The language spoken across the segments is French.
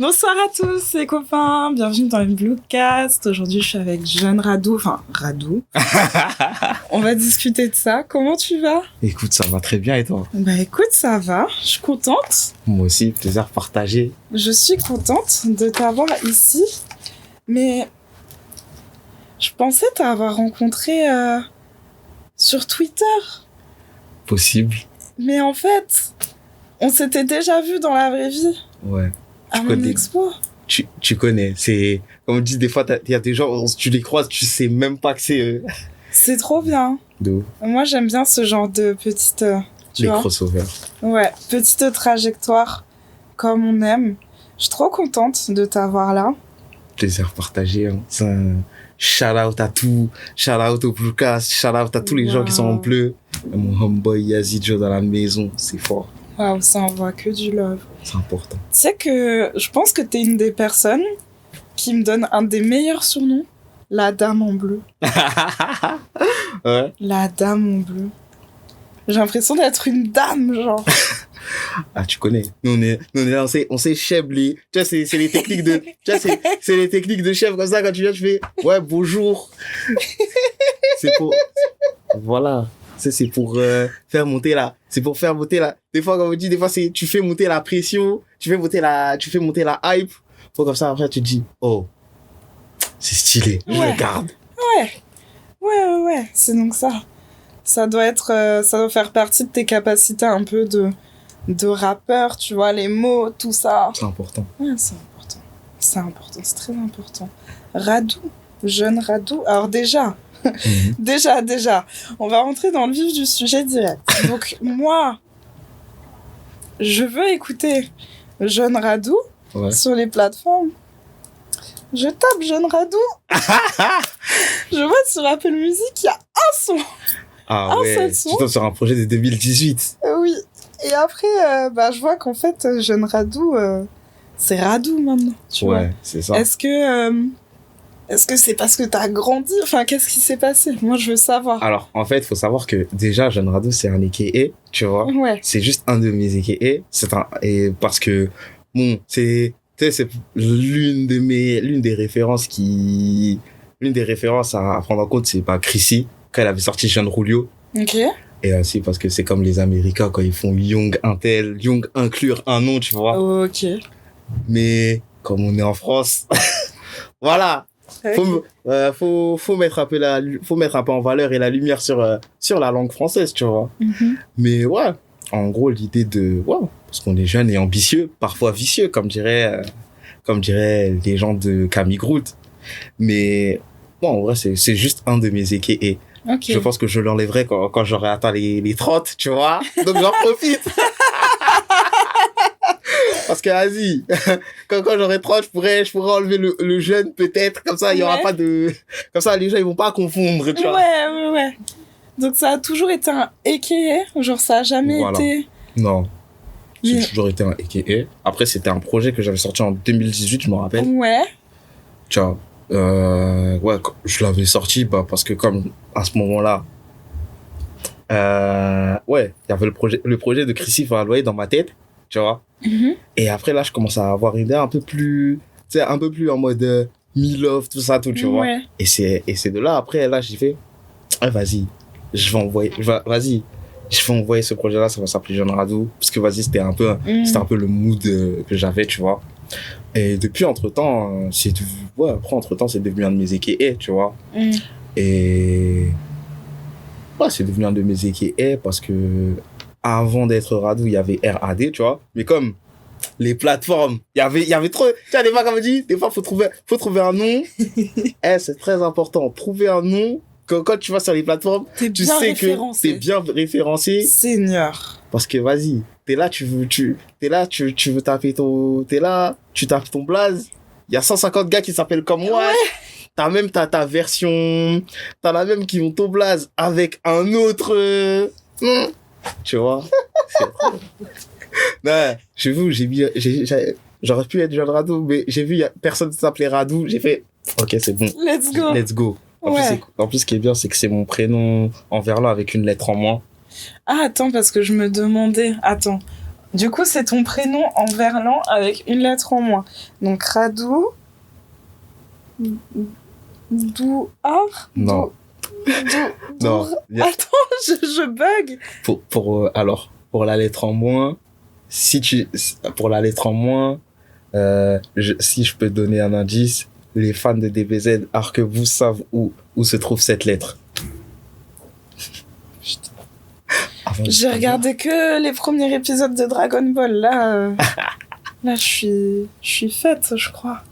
Bonsoir à tous les copains, bienvenue dans le Bluecast. Aujourd'hui je suis avec Jeune Radou, On va discuter de ça. Comment tu vas? Écoute, ça va très bien et toi? Bah écoute, ça va, je suis contente. Moi aussi, plaisir partagé. Je suis contente de t'avoir ici, mais je pensais t'avoir rencontré sur Twitter. Possible. Mais en fait, on s'était déjà vu dans la vraie vie. Ouais. À mon expo. Tu connais, c'est... Comme on dit, des fois, il y a des gens, tu les croises, tu sais même pas que c'est... C'est trop bien. D'où? Moi, j'aime bien ce genre de petites... Les crossovers. Ouais, petite trajectoire, comme on aime. Je suis trop contente de t'avoir là. Plaisir partagé. Hein. C'est un shout-out à tout. Shout-out au Bluecast. Shout-out à tous les gens qui sont en bleu. Et mon homeboy Yazidjo dans la maison, c'est fort. Waouh, ça envoie que du love. C'est important. Tu sais que je pense que t'es une des personnes qui me donne un des meilleurs surnoms. La dame en bleu. Ouais. La dame en bleu. J'ai l'impression d'être une dame, genre. Ah, tu connais. Nous, on est là, on sait chebler. Tu vois, c'est les techniques de, tu vois, c'est les techniques de chef comme ça, quand tu viens, tu fais, ouais, bonjour. C'est pour, voilà. C'est pour faire monter la, des fois, comme on dit, des fois, tu fais monter la pression, tu fais monter la hype. Faut comme ça, après, tu te dis, oh, c'est stylé, je le garde. Ouais. C'est donc ça. Ça doit faire partie de tes capacités un peu de rappeur, tu vois, les mots, tout ça. C'est important. Ouais, c'est très important. Radou, Jeune Radou. Alors déjà, on va rentrer dans le vif du sujet direct. Donc moi, je veux écouter Jeune Radou sur les plateformes. Je tape Jeune Radou. Je vois sur Apple Music, il y a un son. Ah ouais, seul son. Tu tombes sur un projet de 2018. Oui. Et après, je vois qu'en fait, Jeune Radou, c'est Radou maintenant. Tu vois. C'est ça. Est-ce que c'est parce que t'as grandi? Enfin, qu'est-ce qui s'est passé? Moi, je veux savoir. Alors, en fait, il faut savoir que déjà, Jeune Radou, c'est un AKA, tu vois. Ouais. C'est juste un de mes AKA. Et parce que, bon, c'est l'une des références à prendre en compte, c'est pas Chrissy, quand elle avait sorti Jeune Rulio. Ok. Et aussi parce que c'est comme les Américains quand ils font Young inclure un nom, tu vois. Ok. Mais, comme on est en France, voilà. Faut mettre un peu en valeur et la lumière sur la langue française, tu vois. Mm-hmm. Mais ouais, en gros, l'idée parce qu'on est jeune et ambitieux, parfois vicieux, comme diraient les gens de Camille Groot. Mais bon, en vrai, c'est juste un de mes AKA. Okay. Je pense que je l'enlèverai quand j'aurai atteint les 30, tu vois. Donc j'en profite. Parce que vas-y, quand j'aurai 30, je pourrais enlever le jeune peut-être, comme ça il y aura pas de, comme ça les gens ils vont pas confondre, tu vois. Ouais. Donc ça a toujours été un AKA, genre ça a jamais été. Non. C'est toujours été un AKA. Après c'était un projet que j'avais sorti en 2018, je me rappelle. Ouais. Tu vois. Je l'avais sorti parce que comme à ce moment-là, il y avait le projet de Chrissy Faraloyer dans ma tête, tu vois. Mm-hmm. Et après là, je commence à avoir une idée un peu plus en mode me love, tout ça, tout, tu vois. Et c'est de là, après, là, j'ai fait, vas-y, je vais envoyer ce projet-là, ça va s'appeler Jeune Radou, parce que vas-y, c'était un peu le mood que j'avais, tu vois. Et depuis, entre-temps, c'est devenu un de mes AKA, tu vois. Et c'est devenu un de mes AKA parce que avant d'être Radou, il y avait RAD, tu vois. Mais comme les plateformes, il y avait trop, tu vois, des fois, comme on dit, des fois, faut trouver un nom. C'est très important. Trouver un nom, quand tu vas sur les plateformes, tu sais que t'es bien référencé. Seigneur. Parce que vas-y, tu veux taper tu tapes ton blaze. Il y a 150 gars qui s'appellent comme moi. Ouais. T'as même ta version, t'en as même qui ont ton blaze avec un autre, tu vois. Non, j'aurais pu être Jeune Radou, mais j'ai vu, personne ne s'appelait Radou, j'ai fait, ok, c'est bon. Let's go. En plus, ce qui est bien, c'est que c'est mon prénom en verlan avec une lettre en moins. Ah, attends, parce que je me demandais, Du coup, c'est ton prénom en verlan avec une lettre en moins. Donc, Radou... Douar. Non. Non. Attends, je bug. Alors, pour la lettre en moins, pour la lettre en moins, si je peux donner un indice, les fans de DBZ Arquebus savent où se trouve cette lettre. J'ai regardé que les premiers épisodes de Dragon Ball. Là, je suis faite, je crois.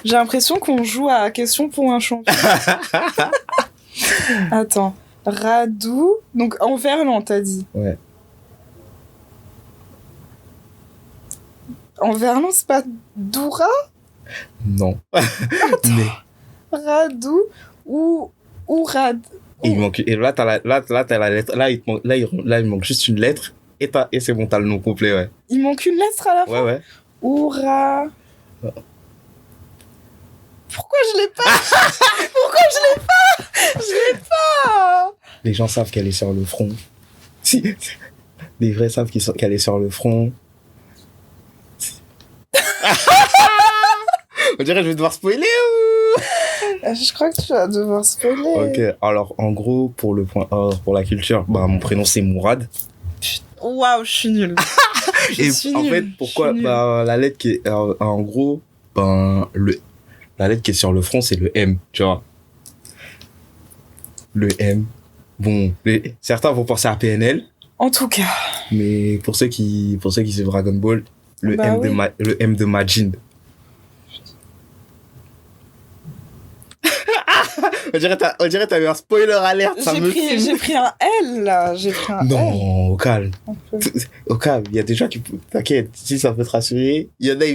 J'ai l'impression qu'on joue à question pour un champion. Attends. Radou. Donc, en verlan, t'as dit. Ouais. En verlan, c'est pas Doura? Non. Mais... Radou ou Rad. Il manque, et là, t'as la lettre. Là, il manque juste une lettre. Et c'est bon, t'as le nom complet, ouais. Il manque une lettre à la fin? Ouais. Oura. Pourquoi je l'ai pas? Je l'ai pas. Les gens savent qu'elle est sur le front. Si. Les vrais savent qu'elle est sur le front. On dirait que je vais devoir spoiler ou... Je crois que tu vas devoir spoiler. Ok, alors en gros, pour le point or, pour la culture, mon prénom c'est Mourad. Waouh, je suis nulle. En fait, pourquoi la lettre qui est... en gros, la lettre qui est sur le front, c'est le M, tu vois. Le M. Bon, certains vont penser à PNL. En tout cas. Mais pour ceux qui suivent Dragon Ball, le M de Majin. On dirait t'as eu un spoiler alert. J'ai pris un L, là. Non, au calme. Au calme. Il y a des gens qui... T'inquiète, si ça peut te rassurer. Il y en a,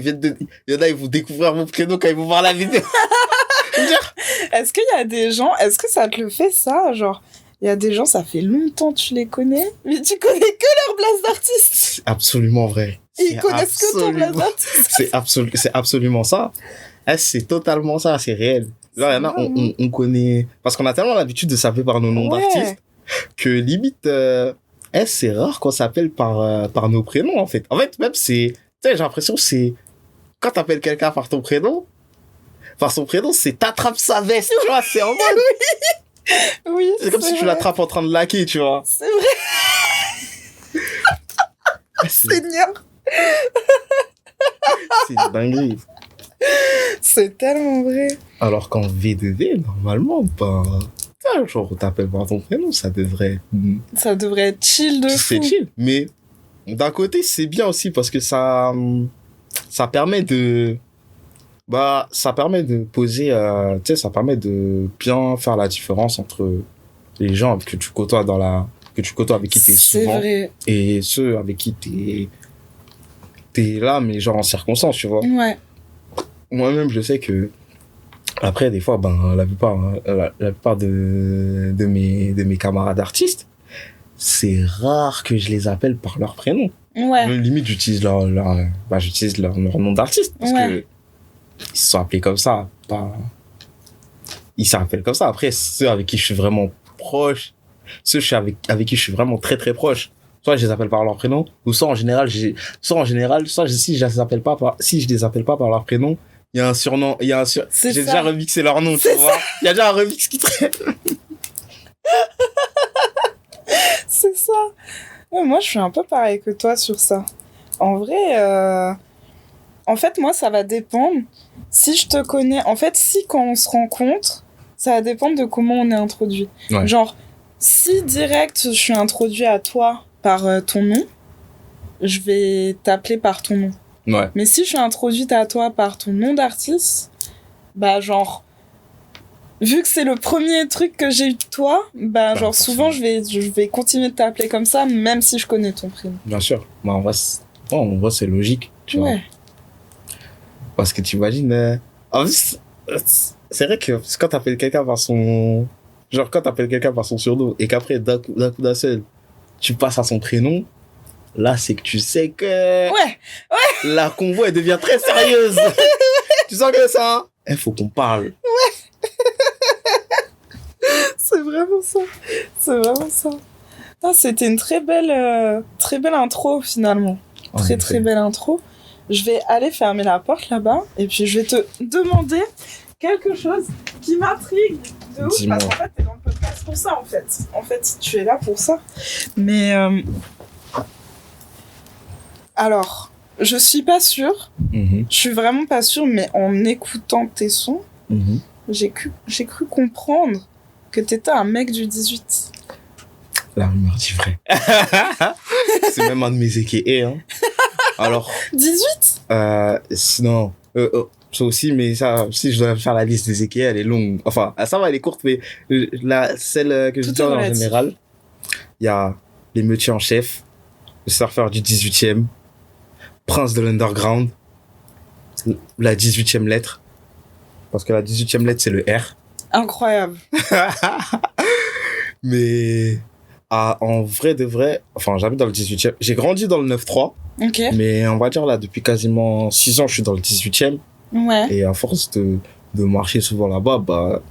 ils vont découvrir mon prénom quand ils vont voir la vidéo. Est-ce qu'il y a des gens... Est-ce que ça te le fait, ça? Genre, il y a des gens, ça fait longtemps que tu les connais, mais tu connais que leur blase d'artiste. C'est absolument vrai. Ils connaissent que ton blase d'artiste. C'est absolument ça. C'est totalement ça, c'est réel. Là, il y en a, on connaît... Parce qu'on a tellement l'habitude de s'appeler par nos noms d'artistes que limite, c'est rare qu'on s'appelle par nos prénoms, en fait. En fait, même, c'est... Tu sais, j'ai l'impression que c'est... Quand t'appelles quelqu'un par son prénom, c'est t'attrapes sa veste, tu vois, c'est en mode... Oui, c'est comme si tu l'attrapes en train de laquer, tu vois. C'est vrai. Seigneur. C'est une dinguerie. C'est tellement vrai. Alors qu'en V2V, normalement, genre, on t'appelle par ton prénom, ça devrait être chill de fou. C'est chill. Mais d'un côté, c'est bien aussi parce que ça permet de poser, tu sais, ça permet de bien faire la différence entre les gens que tu côtoies avec qui t'es souvent. Vrai. Et ceux avec qui t'es là, mais genre en circonstance, tu vois. Ouais. Moi-même, je sais que après, des fois, la plupart de mes camarades artistes, c'est rare que je les appelle par leur prénom. Ouais. Limite, j'utilise leur nom d'artiste parce que ils se sont appelés comme ça. Ils s'appellent comme ça. Après, ceux avec qui je suis vraiment proche, avec qui je suis vraiment très très proche, soit je les appelle par leur prénom, ou soit si je les appelle pas par leur prénom, il y a un surnom, j'ai déjà remixé leur nom, tu vois. Il y a déjà un remix qui traîne. C'est ça. Ouais, moi, je suis un peu pareil que toi sur ça. En vrai, en fait, moi, ça va dépendre. Si je te connais, en fait, quand on se rencontre, ça va dépendre de comment on est introduit. Ouais. Genre, si direct, je suis introduit à toi par ton nom, je vais t'appeler par ton nom. Ouais. Mais si je suis introduite à toi par ton nom d'artiste, genre, vu que c'est le premier truc que j'ai eu de toi, genre, souvent, je vais continuer de t'appeler comme ça, même si je connais ton prénom. Bien sûr. En vrai, c'est logique, tu vois. Parce que tu imagines, en plus, c'est vrai que quand t'appelles quelqu'un par son, surnom, et qu'après, d'un coup d'un seul, tu passes à son prénom, là, c'est que tu sais que la convo, elle devient très sérieuse. Tu sens que ça, faut qu'on parle. C'est vraiment ça. Non, c'était une très belle intro, finalement. Très belle intro. Je vais aller fermer la porte là-bas et puis je vais te demander quelque chose qui m'intrigue de ouf. Dis-moi. Parce qu'en fait, t'es dans le podcast pour ça, en fait. En fait, tu es là pour ça. Mais alors, je suis pas sûre. Je suis vraiment pas sûre, mais en écoutant tes sons, j'ai cru comprendre que t'étais un mec du 18. La rumeur dit vrai. C'est même un de mes équés, hein. Alors. 18 Non. Ça aussi, mais ça, si je dois faire la liste des équés, elle est longue. Enfin, ça va, elle est courte, mais celle que je dis en général, il y a l'émeutier en chef, le surfeur du 18e, prince de l'underground, la 18e lettre, parce que la 18e lettre, c'est le R. Incroyable. Mais en vrai de vrai, enfin, j'habite dans le 18e. J'ai grandi dans le 9-3. Ok. Mais on va dire là, depuis quasiment 6 ans, je suis dans le 18e. Ouais. Et à force de marcher souvent là-bas, bah,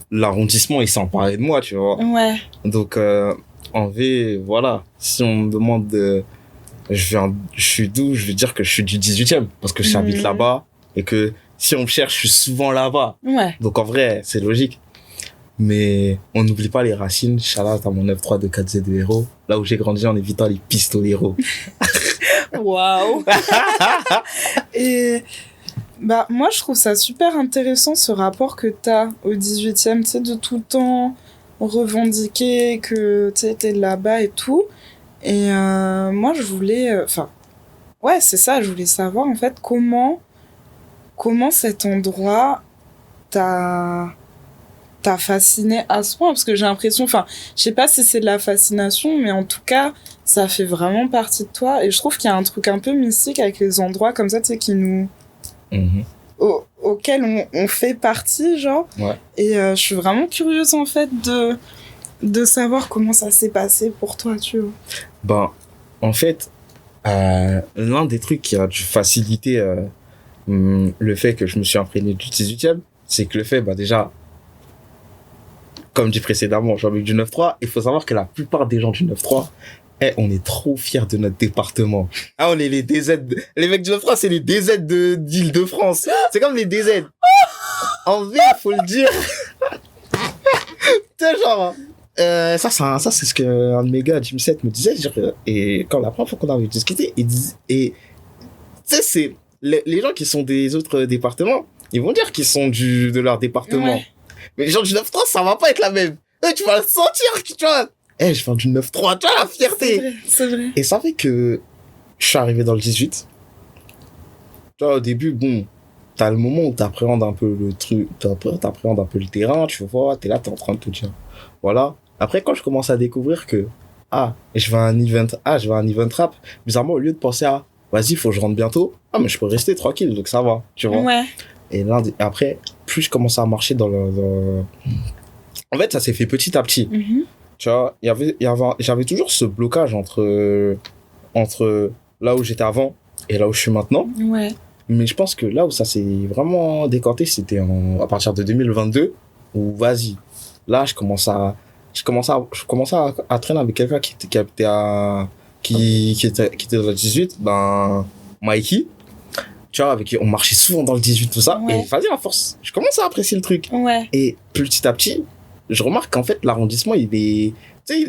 l'arrondissement, il s'est emparé de moi, tu vois. Ouais. Donc, en vrai, voilà. Si on me demande je suis d'où, je vais dire que je suis du 18e. Parce que j'habite là-bas. Et que si on me cherche, je suis souvent là-bas. Ouais. Donc, en vrai, c'est logique. Mais on n'oublie pas les racines. Shout-out à mon 9-3 de 4Z de héros. Là où j'ai grandi en évitant les pistoleros. Waouh. Et bah moi je trouve ça super intéressant ce rapport que t'as au 18e, tu sais, de tout le temps revendiquer que tu étais là-bas et tout. Et moi je voulais ouais, c'est ça, je voulais savoir en fait comment cet endroit t'a fasciné à ce point, parce que j'ai l'impression, je sais pas si c'est de la fascination, mais en tout cas, ça fait vraiment partie de toi, et je trouve qu'il y a un truc un peu mystique avec les endroits comme ça, tu sais, qui nous... auxquels on fait partie, genre. Ouais. Et je suis vraiment curieuse, en fait, de savoir comment ça s'est passé pour toi, tu vois. Ben, en fait, l'un des trucs qui a dû faciliter le fait que je me suis imprégné du 18e, c'est que le fait, bah déjà, comme dit précédemment, je suis un mec du 9-3, il faut savoir que la plupart des gens du 9-3, on est trop fiers de notre département. Ah, on est les DZ. Les mecs du 9-3, c'est les DZ d'Île-de-France. C'est comme les DZ. En vrai, faut le dire. Tu sais, genre, ça, c'est ce qu'un de mes gars, Jim 7, me disait. Genre, et quand la première fois qu'on avait discuté, et tu sais, c'est les gens qui sont des autres départements, ils vont dire qu'ils sont de leur département. Ouais. Mais les gens du 9-3, ça va pas être la même. Tu vas le sentir, tu vois. Je viens du 9-3, tu vois la fierté. C'est vrai. Et ça fait que je suis arrivé dans le 18. Tu vois, au début, bon, t'as le moment où t'appréhendes un peu le truc, t'appréhendes un peu le terrain, tu vois, t'es là, t'es en train de te dire, voilà. Après, quand je commence à découvrir que, je vais à un event rap, bizarrement, au lieu de penser à, vas-y, faut que je rentre bientôt, mais je peux rester tranquille, donc ça va, tu vois. Ouais. Et après, plus je commençais à marcher en fait, ça s'est fait petit à petit. Tu vois, j'avais toujours ce blocage entre là où j'étais avant et là où je suis maintenant. Ouais. Mais je pense que là où ça s'est vraiment décanté, c'était à partir de 2022, où vas-y, là, je commençais à traîner avec quelqu'un qui était dans le 18, Mikey. Tu vois, avec qui on marchait souvent dans le 18, tout ça. Ouais. Et vas-y, à force, je commence à apprécier le truc. Ouais. Et petit à petit, je remarque qu'en fait, l'arrondissement, il est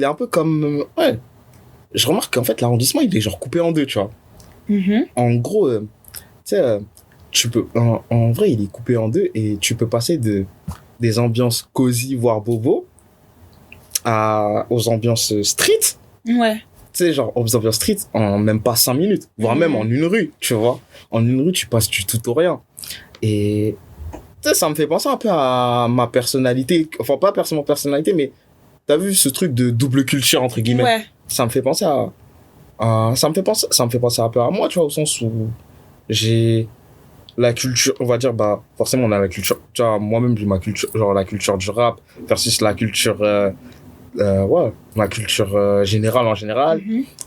un peu comme... Ouais. Je remarque qu'en fait, l'arrondissement, il est genre coupé en deux, tu vois. En gros, tu sais, tu peux... En vrai, il est coupé en deux et tu peux passer des ambiances cosy, voire bobo, aux ambiances street. Ouais. Tu sais, genre, aux ambiances street en même pas 5 minutes, voire même en une rue, tu vois. En une rue, tu passes du tout au rien. Et... tu sais, ça me fait penser un peu à ma personnalité. Enfin, pas ma personnalité, mais t'as vu ce truc de double culture, entre guillemets. Ouais. Ça me fait penser ça me fait penser un peu à moi, tu vois, au sens où j'ai la culture, on va dire, forcément, on a la culture, tu vois, moi-même, j'ai ma culture, genre la culture du rap versus la culture, ma culture générale en général.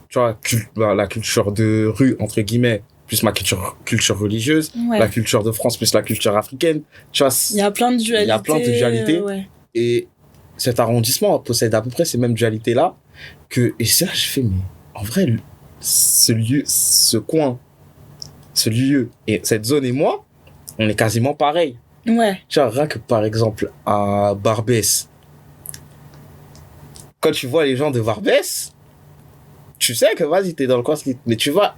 Tu vois, la culture de rue, entre guillemets, plus ma culture religieuse, la culture de France plus la culture africaine, tu vois. Il y a plein de dualités. Ouais. Et cet arrondissement possède à peu près ces mêmes dualités-là. Et c'est là que je fais, mais en vrai, ce lieu, ce coin, ce lieu et cette zone et moi, on est quasiment pareil. Ouais. Tu vois, rien que par exemple à Barbès, quand tu vois les gens de Barbès, tu sais que vas-y, t'es dans le coin, mais tu vas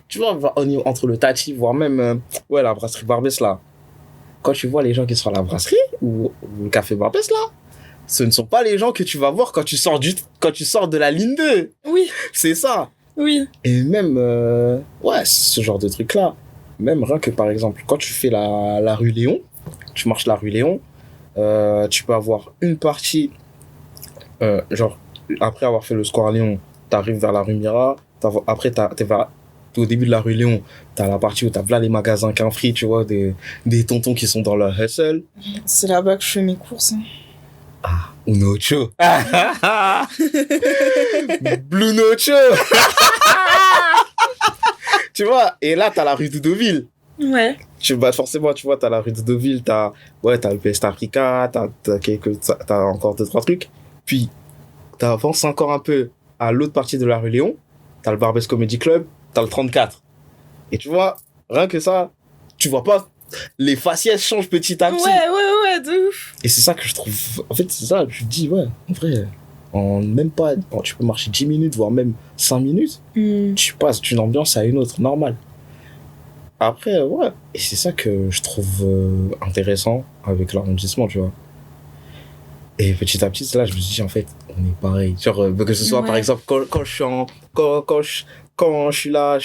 entre le Tati, voire même la brasserie Barbès là. Quand tu vois les gens qui sont à la brasserie ou le café Barbès là, ce ne sont pas les gens que tu vas voir quand tu sors de la ligne 2. Oui. C'est ça. Oui. Et même, ce genre de truc-là. Même rien que, par exemple, quand tu fais la rue Léon, tu marches la rue Léon, tu peux avoir une partie, genre, après avoir fait le square Léon, t'arrives vers la rue Mira, après, au début de la rue Léon, t'as la partie où t'as là les magasins Quin Free, tu vois, des tontons qui sont dans leur hustle. C'est là-bas que je fais mes courses. Ah, Unocho. Blue Nocho. Tu vois, et là, t'as la rue Doudoville. Ouais. Forcément, tu vois, t'as la rue Doudoville, t'as le Best Africa, t'as encore 2-3 trucs. Puis, t'avances encore un peu à l'autre partie de la rue Léon, t'as le Barbès Comedy Club, t'as le 34. Et tu vois, rien que ça, tu vois pas, les faciès changent petit à petit. Ouais, de ouf. Et c'est ça que je trouve, en fait, c'est ça, je te dis, ouais, en vrai, tu peux marcher 10 minutes, voire même 5 minutes, tu passes d'une ambiance à une autre, normale. Après, ouais, et c'est ça que je trouve intéressant avec l'arrondissement, tu vois. Et petit à petit, là, je me suis dit, en fait, on est pareil. Genre, que ce soit, par exemple, quand je suis là,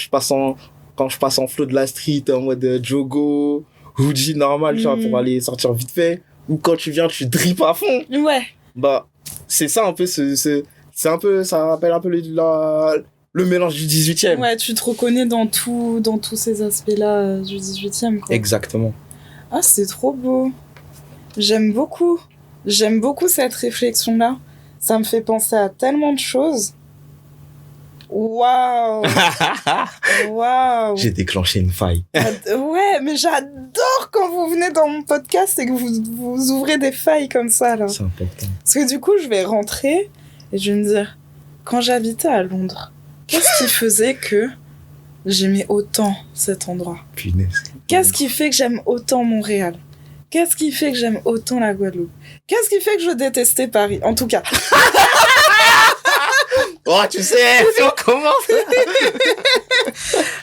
quand je passe en flow de la street, en mode jogo, hoodie normal, tu vois, pour aller sortir vite fait, ou quand tu viens, tu drippes à fond. Ouais. Bah, c'est ça un peu, ça rappelle un peu le mélange du 18e. Ouais, tu te reconnais dans tous ces aspects-là du 18e, quoi. Exactement. Ah, c'est trop beau. J'aime beaucoup cette réflexion-là. Ça me fait penser à tellement de choses. Waouh. Waouh. J'ai déclenché une faille. Ouais, mais j'adore quand vous venez dans mon podcast et que vous ouvrez des failles comme ça, là. C'est important. Parce que du coup, je vais rentrer et je vais me dire, quand j'habitais à Londres, qu'est-ce qui faisait que j'aimais autant cet endroit? Punaise. Qu'est-ce qui fait que j'aime autant Montréal? Qu'est-ce qui fait que j'aime autant la Guadeloupe? Qu'est-ce qui fait que je détestais Paris? En tout cas. Oh, tu sais, si on commence.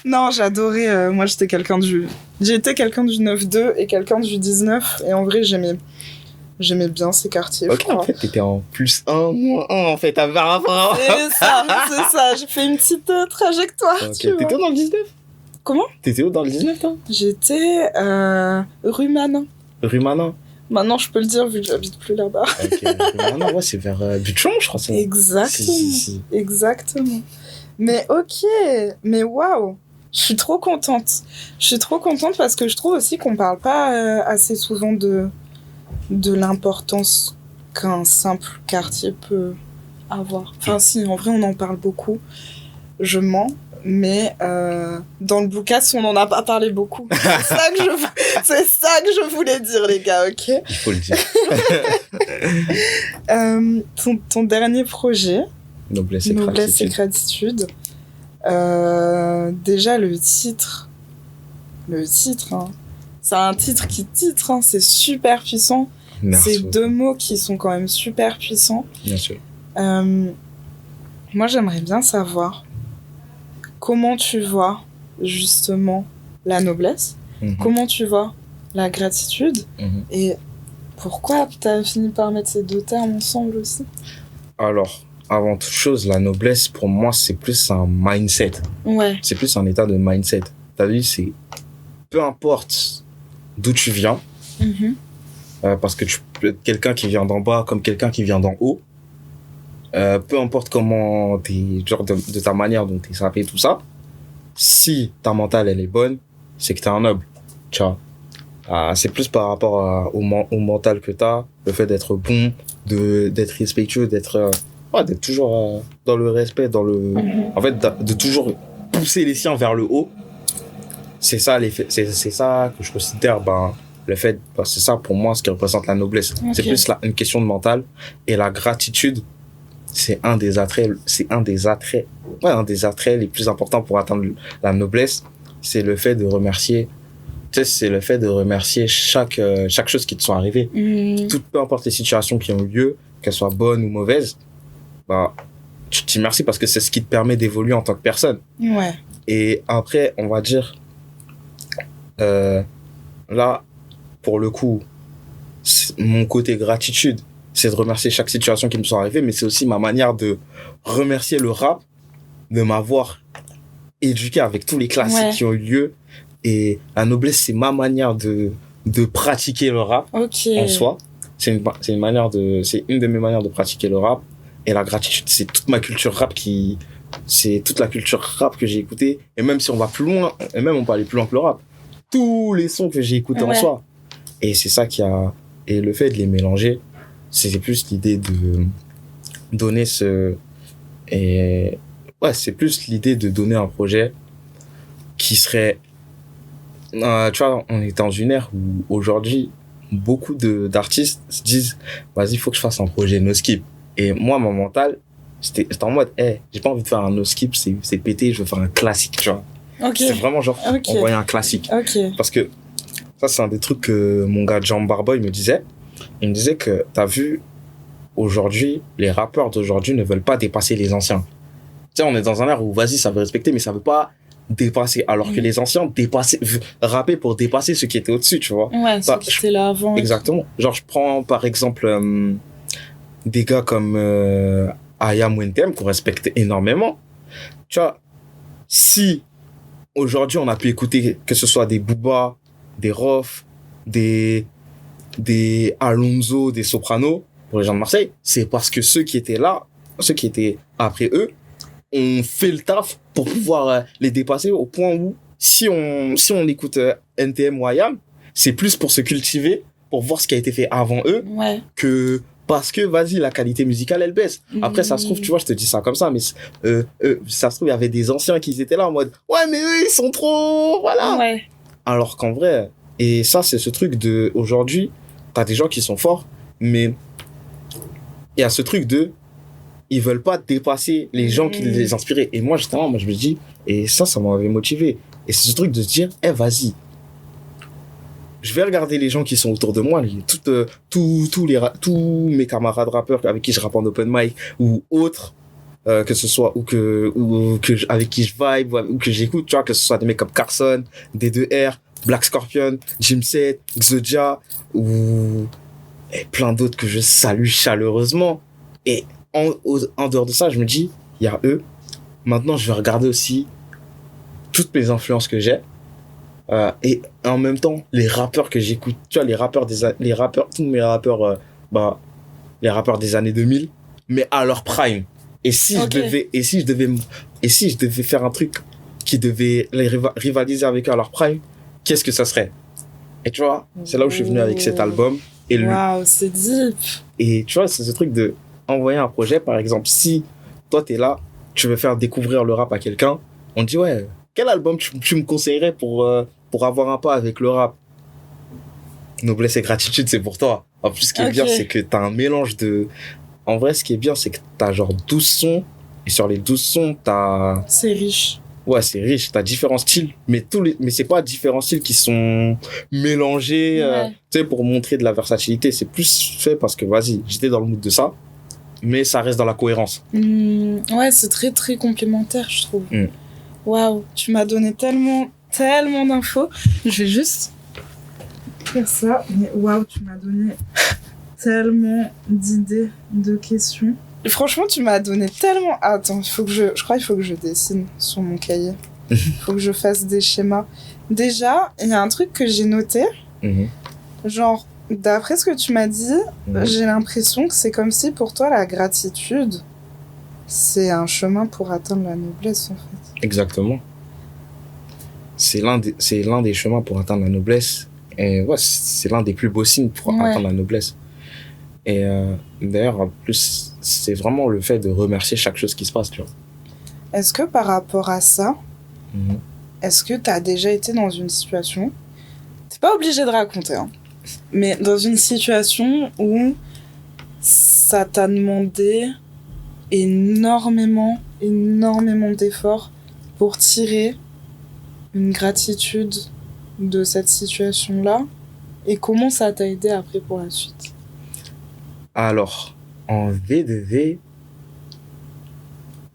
Non, j'adorais. Moi, j'étais quelqu'un du 9-2 et quelqu'un du 19. Et en vrai, j'aimais bien ces quartiers. Ok, en fait, t'étais en +1, -1, en fait, à rapport. C'est ça. J'ai fait une petite trajectoire. Okay. Tu vois. T'étais où dans le 19? Comment? T'étais où dans le 19, toi? J'étais rue Manin. Rue Manin. Maintenant, je peux le dire vu que j'habite plus là-bas. Ok, rue Manin, ouais, c'est vers Buchon, je crois. Ça. Exactement. Si. Exactement. Mais ok, mais waouh, je suis trop contente. Parce que je trouve aussi qu'on parle pas assez souvent de l'importance qu'un simple quartier peut avoir. Enfin si, en vrai on en parle beaucoup. Je mens, mais dans le Boucas, on n'en a pas parlé beaucoup. C'est ça que je voulais dire, les gars, ok? Il faut le dire. Ton dernier projet, Noblesse et gratitude. Déjà, le titre, hein. C'est un titre qui titre, hein. C'est super puissant. Merci. C'est 2 mots qui sont quand même super puissants. Bien sûr. Moi, j'aimerais bien savoir comment tu vois justement la noblesse, comment tu vois la gratitude, et pourquoi tu as fini par mettre ces 2 termes ensemble aussi? Alors, avant toute chose, la noblesse, pour moi, c'est plus un mindset. Ouais. C'est plus un état de mindset. T'as vu, c'est peu importe d'où tu viens, parce que tu peux être quelqu'un qui vient d'en bas comme quelqu'un qui vient d'en haut. Peu importe comment genre de ta manière dont t'es sapé, tout ça, si ta mentale elle est bonne, c'est que t'es un noble, tu vois. C'est plus par rapport au mental que t'as, le fait d'être bon, d'être respectueux, d'être toujours dans le respect, en fait, de toujours pousser les siens vers le haut. C'est ça c'est ça que je considère le fait, c'est ça pour moi ce qui représente la noblesse. Okay. C'est plus une question de mental. Et la gratitude, c'est un des attraits les plus importants pour atteindre la noblesse. C'est le fait de remercier, c'est le fait de remercier chaque chose qui te sont arrivées. Peu importe les situations qui ont eu lieu, qu'elles soient bonnes ou mauvaises, tu te dis merci parce que c'est ce qui te permet d'évoluer en tant que personne. Ouais. Et après, on va dire, là, pour le coup, mon côté gratitude, c'est de remercier chaque situation qui me sont arrivées, mais c'est aussi ma manière de remercier le rap, de m'avoir éduqué avec tous les classiques qui ont eu lieu. Et la noblesse, c'est ma manière de pratiquer le rap en soi. C'est une de mes manières de pratiquer le rap. Et la gratitude, c'est toute ma culture rap c'est toute la culture rap que j'ai écoutée. Et même si on va plus loin, et même on peut aller plus loin que le rap, tous les sons que j'ai écoutés en soi. Et c'est ça et le fait de les mélanger, c'est plus l'idée de donner c'est plus l'idée de donner un projet qui serait, tu vois, on est dans une ère où aujourd'hui, beaucoup d'artistes se disent, vas-y, il faut que je fasse un projet no skip. Et moi, mon mental, c'était en mode, j'ai pas envie de faire un no skip, c'est pété, je veux faire un classique, tu vois. C'est vraiment genre, envoyer un classique. Parce que ça, c'est un des trucs que mon gars Jean Barboy me disait. Il me disait que, t'as vu, aujourd'hui, les rappeurs d'aujourd'hui ne veulent pas dépasser les anciens. Tu sais, on est dans un ère où, vas-y, ça veut respecter, mais ça veut pas dépasser. Alors que les anciens rappaient pour dépasser ceux qui étaient au-dessus, tu vois. Ouais, ceux qui étaient là avant. Exactement. Genre, je prends, par exemple, des gars comme Ayam ou NTM qu'on respecte énormément. Tu vois, si aujourd'hui on a pu écouter que ce soit des Booba, des Rof, des Alonso, des Soprano pour les gens de Marseille, c'est parce que ceux qui étaient là, ceux qui étaient après eux, ont fait le taf pour pouvoir les dépasser au point où si on écoute NTM ou Ayam, c'est plus pour se cultiver, pour voir ce qui a été fait avant eux, que parce que, vas-y, la qualité musicale, elle baisse. Après, ça se trouve, tu vois, je te dis ça comme ça, mais ça se trouve, il y avait des anciens qui étaient là en mode, ouais, mais eux, ils sont trop, voilà. Ouais. Alors qu'en vrai, et ça, c'est ce truc de, aujourd'hui, t'as des gens qui sont forts, mais il y a ce truc de, ils veulent pas dépasser les gens qui les inspiraient. Et moi, justement, je me dis, et ça m'avait motivé. Et c'est ce truc de se dire, vas-y, je vais regarder les gens qui sont autour de moi, tous mes camarades rappeurs avec qui je rappe en open mic ou autres, que ce soit avec qui je vibe ou que j'écoute, tu vois, que ce soit des mecs comme Carson, D2R, Black Scorpion, Jimset, Xodia et plein d'autres que je salue chaleureusement. Et en dehors de ça, je me dis, il y a eux. Maintenant, je vais regarder aussi toutes mes influences que j'ai. Et en même temps, les rappeurs que j'écoute, tu vois, tous mes rappeurs, les rappeurs des années 2000, mais à leur prime. Et si je devais faire un truc qui devait les rivaliser avec eux à leur prime, qu'est-ce que ça serait? Et tu vois, c'est là où je suis venu avec cet album. Waouh, c'est deep. Et tu vois, c'est ce truc de envoyer un projet, par exemple, si toi t'es là, tu veux faire découvrir le rap à quelqu'un, on dit ouais, quel album tu me conseillerais pour avoir un pas avec le rap? Noblesse et gratitude, c'est pour toi. En plus, ce qui est bien, c'est que t'as un mélange de... En vrai, ce qui est bien, c'est que t'as genre 12 sons, et sur les 12 sons, t'as... C'est riche. Ouais, c'est riche, t'as différents styles, mais c'est pas différents styles qui sont mélangés, tu sais, pour montrer de la versatilité. C'est plus fait parce que, vas-y, j'étais dans le mood de ça, mais ça reste dans la cohérence. Ouais, c'est très, très complémentaire, je trouve. Waouh, tu m'as donné tellement d'infos. Je vais juste faire ça. Mais waouh, tu m'as donné tellement d'idées, de questions. Et franchement, tu m'as donné tellement... Attends, je crois qu'il faut que je dessine sur mon cahier. Il faut que je fasse des schémas. Déjà, il y a un truc que j'ai noté. Genre, d'après ce que tu m'as dit, j'ai l'impression que c'est comme si pour toi, la gratitude, c'est un chemin pour atteindre la noblesse, en fait. Exactement. C'est l'un des chemins pour atteindre la noblesse. Et ouais, c'est l'un des plus beaux signes pour atteindre la noblesse. Et d'ailleurs, en plus, c'est vraiment le fait de remercier chaque chose qui se passe, tu vois. Est-ce que par rapport à ça, est-ce que tu as déjà été dans une situation, t'es pas obligé de raconter, hein. Mais dans une situation où ça t'a demandé énormément d'efforts pour tirer une gratitude de cette situation-là, et comment ça t'a aidé après pour la suite? Alors, en V2V,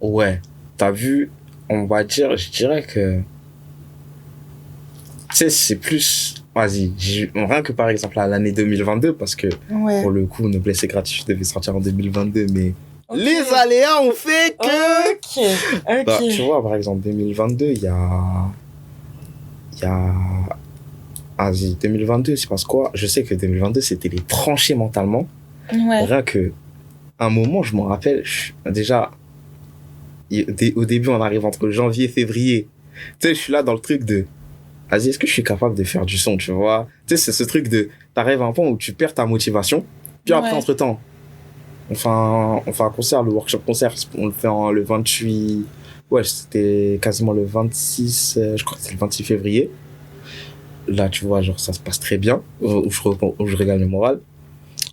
ouais, t'as vu, on va dire, je dirais que, tu sais, c'est plus, vas-y, rien que par exemple à l'année 2022, parce que pour le coup, Noblesse et Gratitude devait sortir en 2022, mais les aléas ont fait que... Ok. Bah, tu vois, par exemple, 2022, il y a... Vas-y, 2022, c'est parce quoi? Je sais que 2022, c'était les tranchées mentalement. Ouais. Rien que, un moment, je m'en rappelle, déjà, au début, on arrive entre janvier et février. Tu sais, je suis là dans le truc de, vas-y, est-ce que je suis capable de faire du son, tu vois? Tu sais, c'est ce truc de, t'arrives à un point où tu perds ta motivation. Puis après, entre-temps, on fait un concert, le workshop concert, on le fait le 28, ouais, c'était quasiment le 26, je crois que c'est le 26 février. Là, tu vois, genre, ça se passe très bien, où je régale le moral.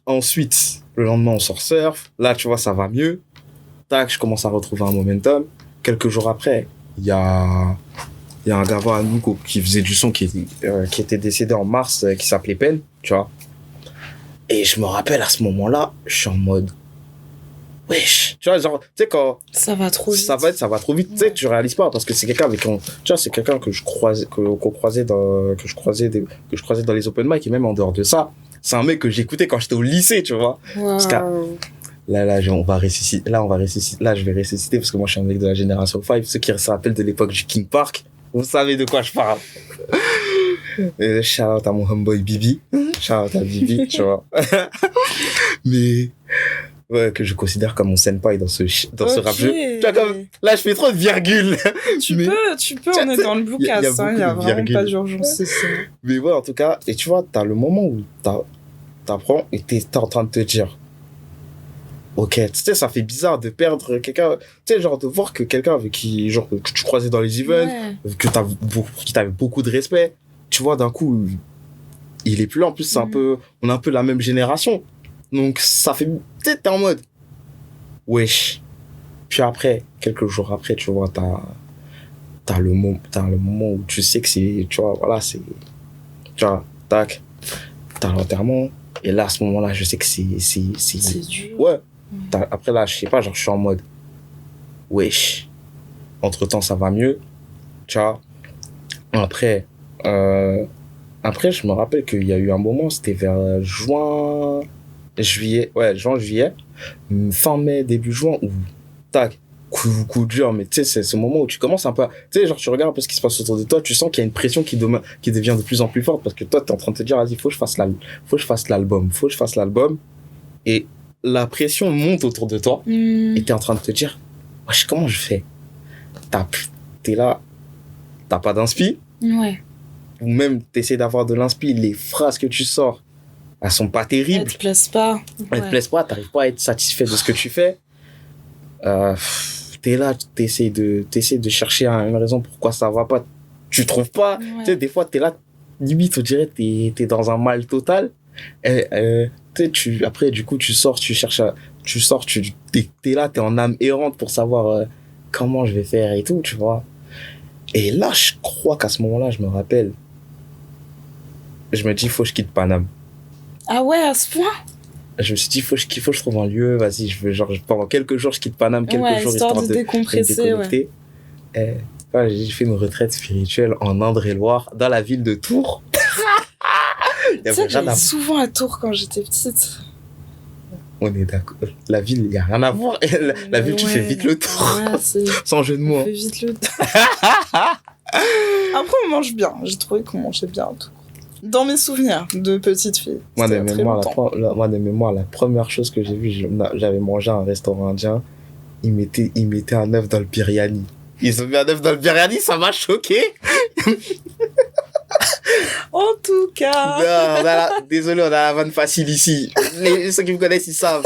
Ensuite, le lendemain, on sort surf. Là, tu vois, ça va mieux. Tac, je commence à retrouver un momentum. Quelques jours après, il y a un gars à nous qui faisait du son qui était décédé en mars, qui s'appelait Pen, tu vois. Et je me rappelle, à ce moment-là, je suis en mode, wesh. Tu vois, genre, tu sais, quand... Ça va trop vite. Ça va trop vite. Ouais. Tu sais, tu réalises pas, parce que c'est quelqu'un avec qui tu vois, c'est quelqu'un que je croisais dans les open mic, et même en dehors de ça, c'est un mec que j'écoutais quand j'étais au lycée, tu vois. Wow. Parce que là, on va ressusciter. Là, je vais ressusciter, parce que moi, je suis un mec de la génération 5. Ceux qui se rappellent de l'époque du King Park, vous savez de quoi je parle. Et shout out à mon homeboy Bibi. Shout out à Bibi, tu vois. Mais, ouais, que je considère comme mon senpai dans ce rap jeu. Tu vois, comme, là, je fais trop de virgules. Tu peux, on est dans le boucasse, il y a vraiment pas d'urgence, c'est ça. Mais ouais, en tout cas, et tu vois, t'as le moment où t'apprends et t'es en train de te dire, ok, tu sais, ça fait bizarre de perdre quelqu'un, tu sais, genre de voir que quelqu'un avec qui, genre, que tu croisais dans les events, qui t'avait beaucoup de respect, tu vois, d'un coup, il est plus là. En plus, on est un peu la même génération. Donc, ça fait, tu sais, t'es en mode, wesh. Puis après, quelques jours après, tu vois, t'as le moment où tu sais que c'est, tu vois, voilà, c'est, tu vois, tac, t'as l'enterrement. Et là, à ce moment-là, je sais que c'est dur. Ouais. Après, là, je sais pas, genre, je suis en mode, wesh. Entre-temps, ça va mieux. Tu vois. Après, je me rappelle qu'il y a eu un moment, c'était vers juillet, fin mai, début juin, où, tac, coup dur, mais tu sais, c'est ce moment où tu commences un peu tu sais, genre, tu regardes un peu ce qui se passe autour de toi, tu sens qu'il y a une pression qui devient de plus en plus forte, parce que toi, t'es en train de te dire, vas-y, faut que je fasse l'album, et la pression monte autour de toi, et t'es en train de te dire, wesh, comment je fais? T'es là, t'as pas d'inspi, ouais. Ou même t'essaies d'avoir de l'inspi, les phrases que tu sors, elles sont pas terribles. Elles te plaisent pas. Elles te plaisent pas, t'arrives pas à être satisfait de ce que tu fais. T'es là, t'essaies de chercher une raison pourquoi ça va pas. Tu trouves pas. Ouais. Tu sais, des fois, t'es là, limite, on dirait, t'es dans un mal total. Après, du coup, tu sors, t'es là, t'es en âme errante pour savoir comment je vais faire et tout, tu vois. Et là, je crois qu'à ce moment-là, je me rappelle, je me dis, faut que je quitte Paname. Ah ouais, à ce point? Je me suis dit, faut que je trouve un lieu, vas-y, pendant quelques jours, je quitte Paname, quelques jours, histoire de décompresser, ouais. J'ai fait une retraite spirituelle en Indre-et-Loire, dans la ville de Tours. Tu sais, j'allais souvent à Tours quand j'étais petite. On est d'accord. La ville, il n'y a rien à voir. La ville, tu fais vite le tour. Ouais, sans jeu de mots. Tu fais vite le tour. Après, on mange bien. J'ai trouvé qu'on mangeait bien à Tours. Dans mes souvenirs de petite fille. Moi, de mémoire, la première chose que j'ai vue, j'avais mangé à un restaurant indien. Ils mettaient un œuf dans le biryani. Ils ont mis un œuf dans le biryani, ça m'a choqué. En tout cas. Non, désolé, on a la vanne facile ici. Ceux qui me connaissent, ils savent.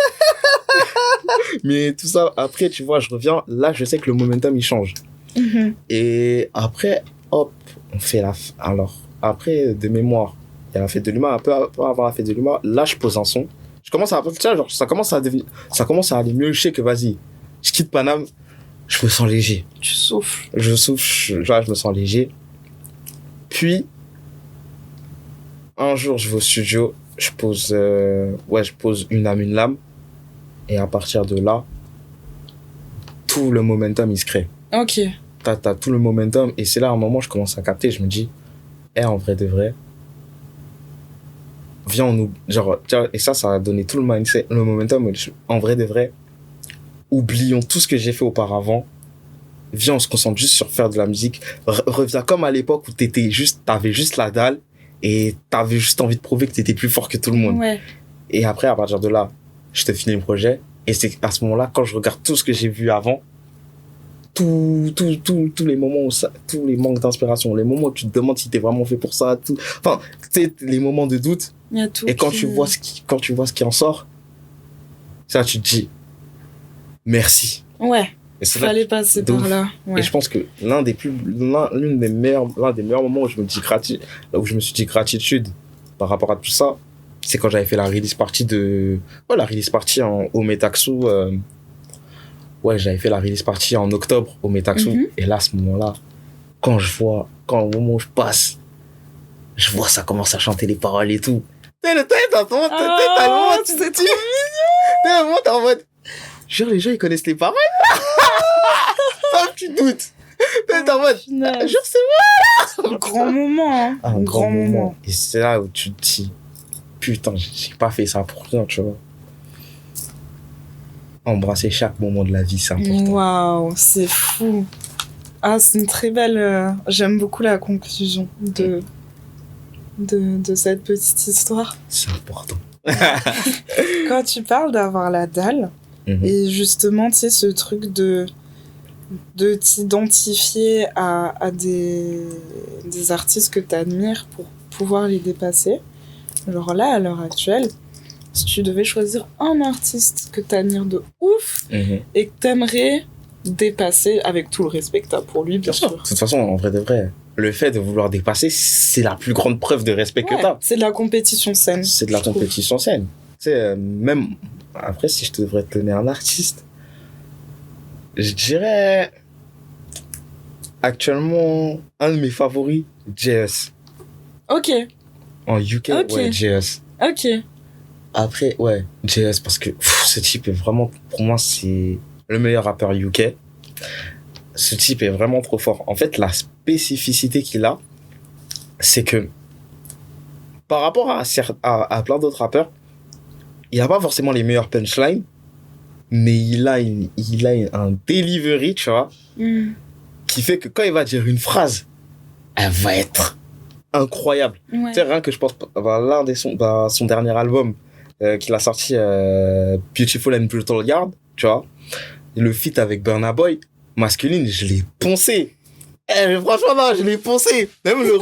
Mais tout ça, après, tu vois, je reviens. Là, je sais que le momentum, il change. Mm-hmm. Et après, hop, on fait Alors, après, de mémoire, Il y a la fête de l'humain, un peu avant la fête de l'humain. Là, je pose un son. Je commence à, tu sais, genre, ça commence à aller mieux. Je sais que vas-y, je quitte Paname, je me sens léger. Tu souffles. Je souffle, là, je me sens léger. Puis, un jour, je vais au studio, je pose une âme, une lame. Et à partir de là, tout le momentum, il se crée. Ok. T'as tout le momentum. Et c'est là, à un moment, je commence à capter. Je me dis, en vrai de vrai, viens, on nous, genre, et ça a donné tout le mindset, le momentum. En vrai de vrai, oublions tout ce que j'ai fait auparavant. Viens, on se concentre juste sur faire de la musique. Reviens comme à l'époque où t'avais juste la dalle et t'avais juste envie de prouver que t'étais plus fort que tout le monde. Ouais. Et après, à partir de là, je te finis le projet. Et c'est à ce moment-là, quand je regarde tout ce que j'ai vu avant, tous les moments où tous les manques d'inspiration, les moments où tu te demandes si t'es vraiment fait pour ça, enfin, tu sais, les moments de doute. Il y a tout et quand tu vois ce qui en sort, ça, tu te dis, merci. Ouais. Et c'est fallait passer par là. Ouais. Et je pense que l'un des meilleurs moments où je me suis dit gratitude par rapport à tout ça, c'est quand j'avais fait la release party au Metaxou. J'avais fait la release party en octobre au Metaxou. Et là, à ce moment-là, quand au moment où je passe, je vois ça commence à chanter les paroles et tout. T'es en mode, genre, les gens, ils connaissent les paroles. Un petit doute. T'es en mode, genre, c'est moi. Un grand moment, hein. Un grand moment. Et c'est là où tu te dis, putain, j'ai pas fait ça pour rien, tu vois. Embrasser chaque moment de la vie, c'est important. Waouh, c'est fou. Ah, c'est une très belle... J'aime beaucoup la conclusion de cette petite histoire. C'est important. Quand tu parles d'avoir la dalle, et justement, tu sais, ce truc de t'identifier à des artistes que tu admires pour pouvoir les dépasser. Genre là, à l'heure actuelle, si tu devais choisir un artiste que tu admires de ouf et que tu aimerais dépasser, avec tout le respect que tu as pour lui, bien sûr. De toute façon, en vrai de vrai, le fait de vouloir dépasser, c'est la plus grande preuve de respect que tu as. C'est de la compétition saine. C'est de la compétition saine. Tu sais, même après, si je devrais te donner un artiste, je dirais actuellement un de mes favoris, JS. Ok. En UK, ouais, JS. Ok. Après, ouais, JS, parce que ce type est vraiment, pour moi, c'est le meilleur rappeur UK. Ce type est vraiment trop fort. En fait, la spécificité qu'il a, c'est que par rapport à plein d'autres rappeurs, il n'a pas forcément les meilleurs punchlines, mais il a un delivery, tu vois, qui fait que quand il va dire une phrase, elle va être incroyable. Ouais. Tu sais, rien que je pense à son dernier album qu'il a sorti, Beautiful and Brutal Yard, tu vois, le feat avec Burna Boy, Masculine, je l'ai poncé. Mais franchement, non, je l'ai poncé. Même le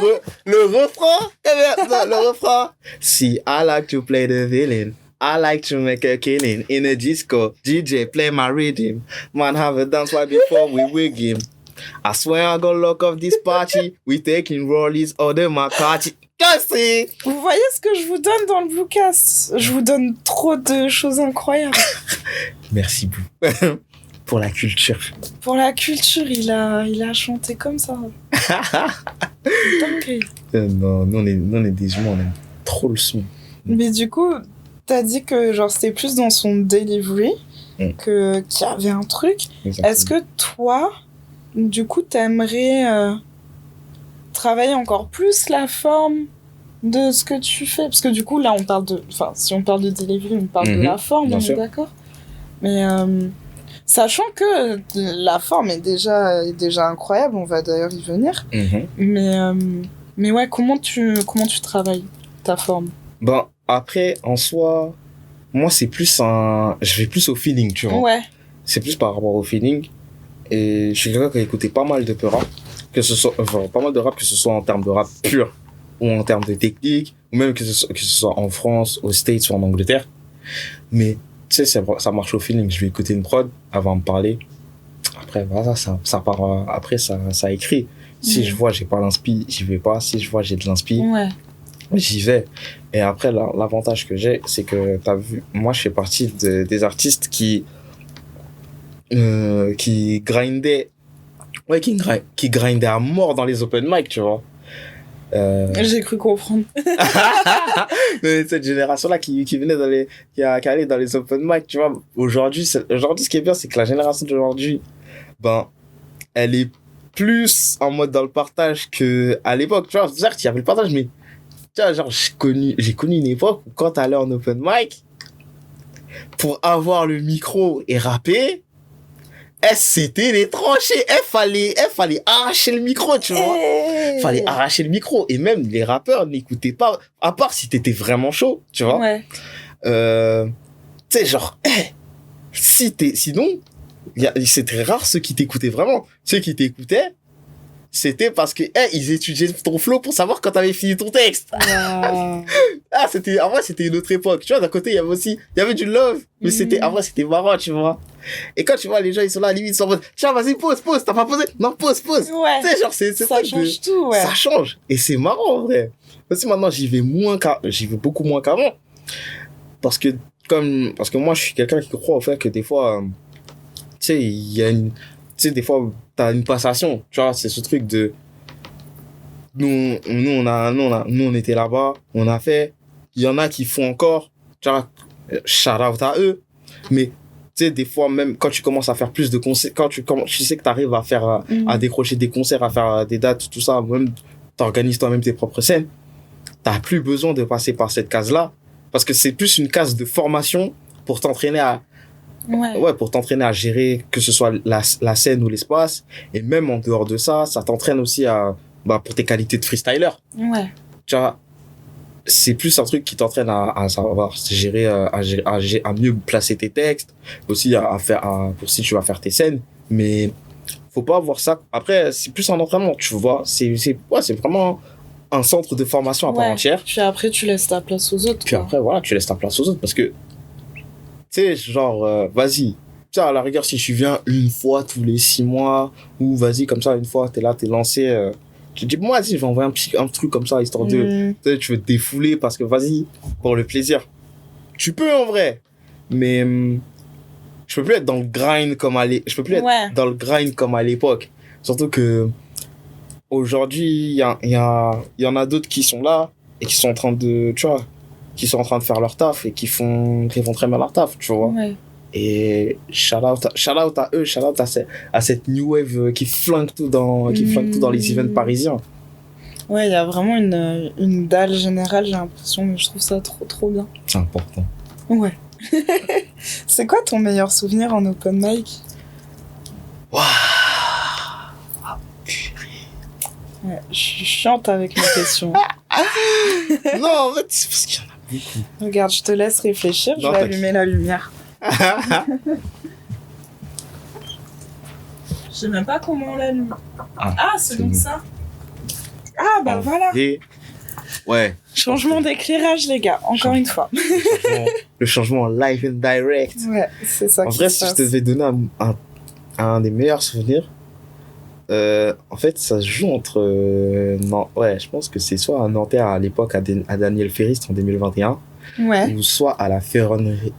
refrain. See, I like to play the villain. I like to make a killing in a disco. DJ, play my rhythm. Man, have a dance right before we wig him. I swear I'm gonna lock off this party. We taking rollies or the McCarthy. Cassé! Vous voyez ce que je vous donne dans le Bluecast? Je vous donne trop de choses incroyables. Merci beaucoup. Pour la culture. Pour la culture, il a chanté comme ça. Non, nous on est des humains, on aime trop le son. Mais du coup, t'as dit que genre c'était plus dans son delivery qu'il y avait un truc. Exactement. Est-ce que toi, du coup, t'aimerais travailler encore plus la forme de ce que tu fais? Parce que du coup, là, on parle de... Enfin, si on parle de delivery, on parle de la forme, on est d'accord? Mais... sachant que la forme est déjà incroyable, on va d'ailleurs y venir. Mais ouais, comment tu travailles ta forme? Ben, après, en soi, moi, c'est plus je vais plus au feeling, tu vois. Ouais. C'est plus par rapport au feeling. Et je suis quelqu'un qui a écouté pas mal de rap, pas mal de rap, que ce soit en termes de rap pur, ou en termes de technique, ou même que ce soit en France, aux States ou en Angleterre. Mais, tu sais, ça marche au feeling. Je vais écouter une prod, elle va me parler. Après, voilà, ça part, après, ça écrit. Si je vois, j'ai pas l'inspi, j'y vais pas. Si je vois, j'ai de l'inspi, j'y vais. Et après, l'avantage que j'ai, c'est que t'as vu, moi, je fais partie des artistes qui grindaient, ouais, qui grindaient à mort dans les open mic, tu vois. J'ai cru comprendre. Cette génération-là qui venait qui allait dans les open mic, tu vois. Aujourd'hui, ce qui est bien, c'est que la génération d'aujourd'hui, ben, elle est plus en mode dans le partage que à l'époque, tu vois. Certes, il y avait le partage, mais, tu vois, genre, j'ai connu une époque où quand t'allais en open mic, pour avoir le micro et rapper, c'était les tranchées. Fallait arracher le micro, tu vois. Fallait arracher le micro. Et même les rappeurs n'écoutaient pas, à part si t'étais vraiment chaud, tu vois. Ouais. Tu sais, genre, sinon, c'était rare ceux qui t'écoutaient vraiment. Ceux qui t'écoutaient, c'était parce que, ils étudiaient ton flow pour savoir quand t'avais fini ton texte. Wow. En vrai, c'était une autre époque. Tu vois, d'un côté, il y avait du love, mais en vrai, c'était marrant, tu vois. Et quand tu vois, les gens, ils sont là, limite, ils sont en mode, tiens, vas-y, pose, t'as pas posé? Non, pose. Ouais. Tu sais, genre, ça change tout, ouais. Ça change. Et c'est marrant, en vrai. Parce que maintenant, j'y vais beaucoup moins qu'avant. Parce que moi, je suis quelqu'un qui croit au fait que des fois, tu sais, des fois, t'as une passation, tu vois, c'est ce truc de, nous, on était là-bas, on a fait, il y en a qui font encore, tu vois, shout out à eux, mais, tu sais, des fois, même quand tu commences à faire plus de concerts, quand tu sais que t'arrives à faire, à décrocher des concerts, à faire des dates, tout ça, même, t'organises toi-même tes propres scènes, t'as plus besoin de passer par cette case-là, parce que c'est plus une case de formation pour t'entraîner à, pour t'entraîner à gérer, que ce soit la scène ou l'espace. Et même en dehors de ça, ça t'entraîne aussi pour tes qualités de freestyler. Ouais. Tu vois, c'est plus un truc qui t'entraîne à savoir gérer, à mieux placer tes textes, aussi pour si tu vas faire tes scènes. Mais faut pas voir ça. Après, c'est plus un entraînement, tu vois. C'est vraiment un centre de formation à part entière. Puis après, tu laisses ta place aux autres. Puis après, voilà, tu laisses ta place aux autres parce que, tu sais, genre, vas-y. Tu sais, à la rigueur, si tu viens une fois tous les 6 mois, ou vas-y, comme ça, une fois, t'es là, t'es lancé, tu te dis, moi, vas-y, je vais envoyer un truc comme ça, histoire de, tu sais, tu veux te défouler parce que, vas-y, pour le plaisir. Tu peux, en vrai. Mais, je peux plus être dans le grind comme dans le grind comme à l'époque. Surtout que, aujourd'hui, il y en a d'autres qui sont là, et qui sont en train de, tu vois, qui sont en train de faire leur taf et qui font très bien leur taf, tu vois. Ouais. Et shout out à eux, shout out à cette new wave qui flingue tout dans les events parisiens. Ouais, il y a vraiment une dalle générale, j'ai l'impression, mais je trouve ça trop bien. C'est important. Ouais. C'est quoi ton meilleur souvenir en open mic? Waouh. Ouais, je suis chiante avec mes questions. Non, en fait, c'est parce qu'il y en a beaucoup. Regarde, je te laisse réfléchir, je vais allumer la lumière. Je sais même pas comment on l'allume. C'est donc ça. Ah, bah voilà. Ouais. Changement d'éclairage, les gars, encore une fois. Le changement live and direct. Ouais, c'est ça. En vrai, si je te devais donner un des meilleurs souvenirs, en fait, ça se joue entre, je pense que c'est soit à Nanterre à l'époque à Daniel Ferrist en 2021, ou soit à la Ferronnerie,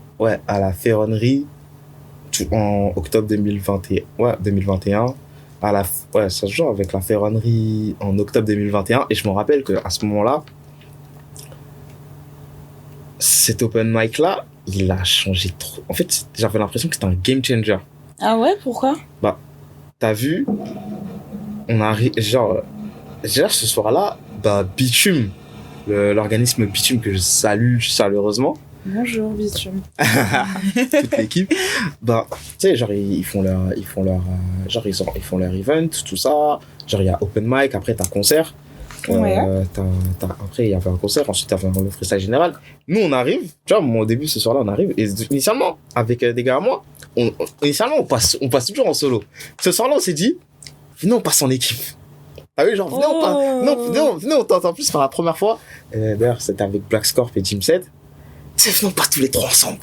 en octobre 2021, ça se joue avec la Ferronnerie en octobre 2021, et je me rappelle que à ce moment-là, cet open mic là, il a changé trop. En fait, j'avais l'impression que c'était un game changer. Ah ouais, pourquoi? T'as vu, on arrive, genre ce soir-là, Bitume, l'organisme Bitume que je salue chaleureusement. Bonjour Bitume. Toute l'équipe. Tu sais, genre ils font leur event, tout ça. Genre il y a open mic, après t'as concert. Après il y avait un concert, ensuite t'avais le freestyle général. Nous on arrive, tu vois, moi au début ce soir-là on arrive, et initialement avec des gars à moi, initialement on passe toujours en solo. Ce soir-là on s'est dit, venez on passe en équipe. Ah oui, genre venez on tente en plus pour la première fois. D'ailleurs c'était avec Black Scorp et Jim Set. Tu sais, venez on passe tous les trois ensemble.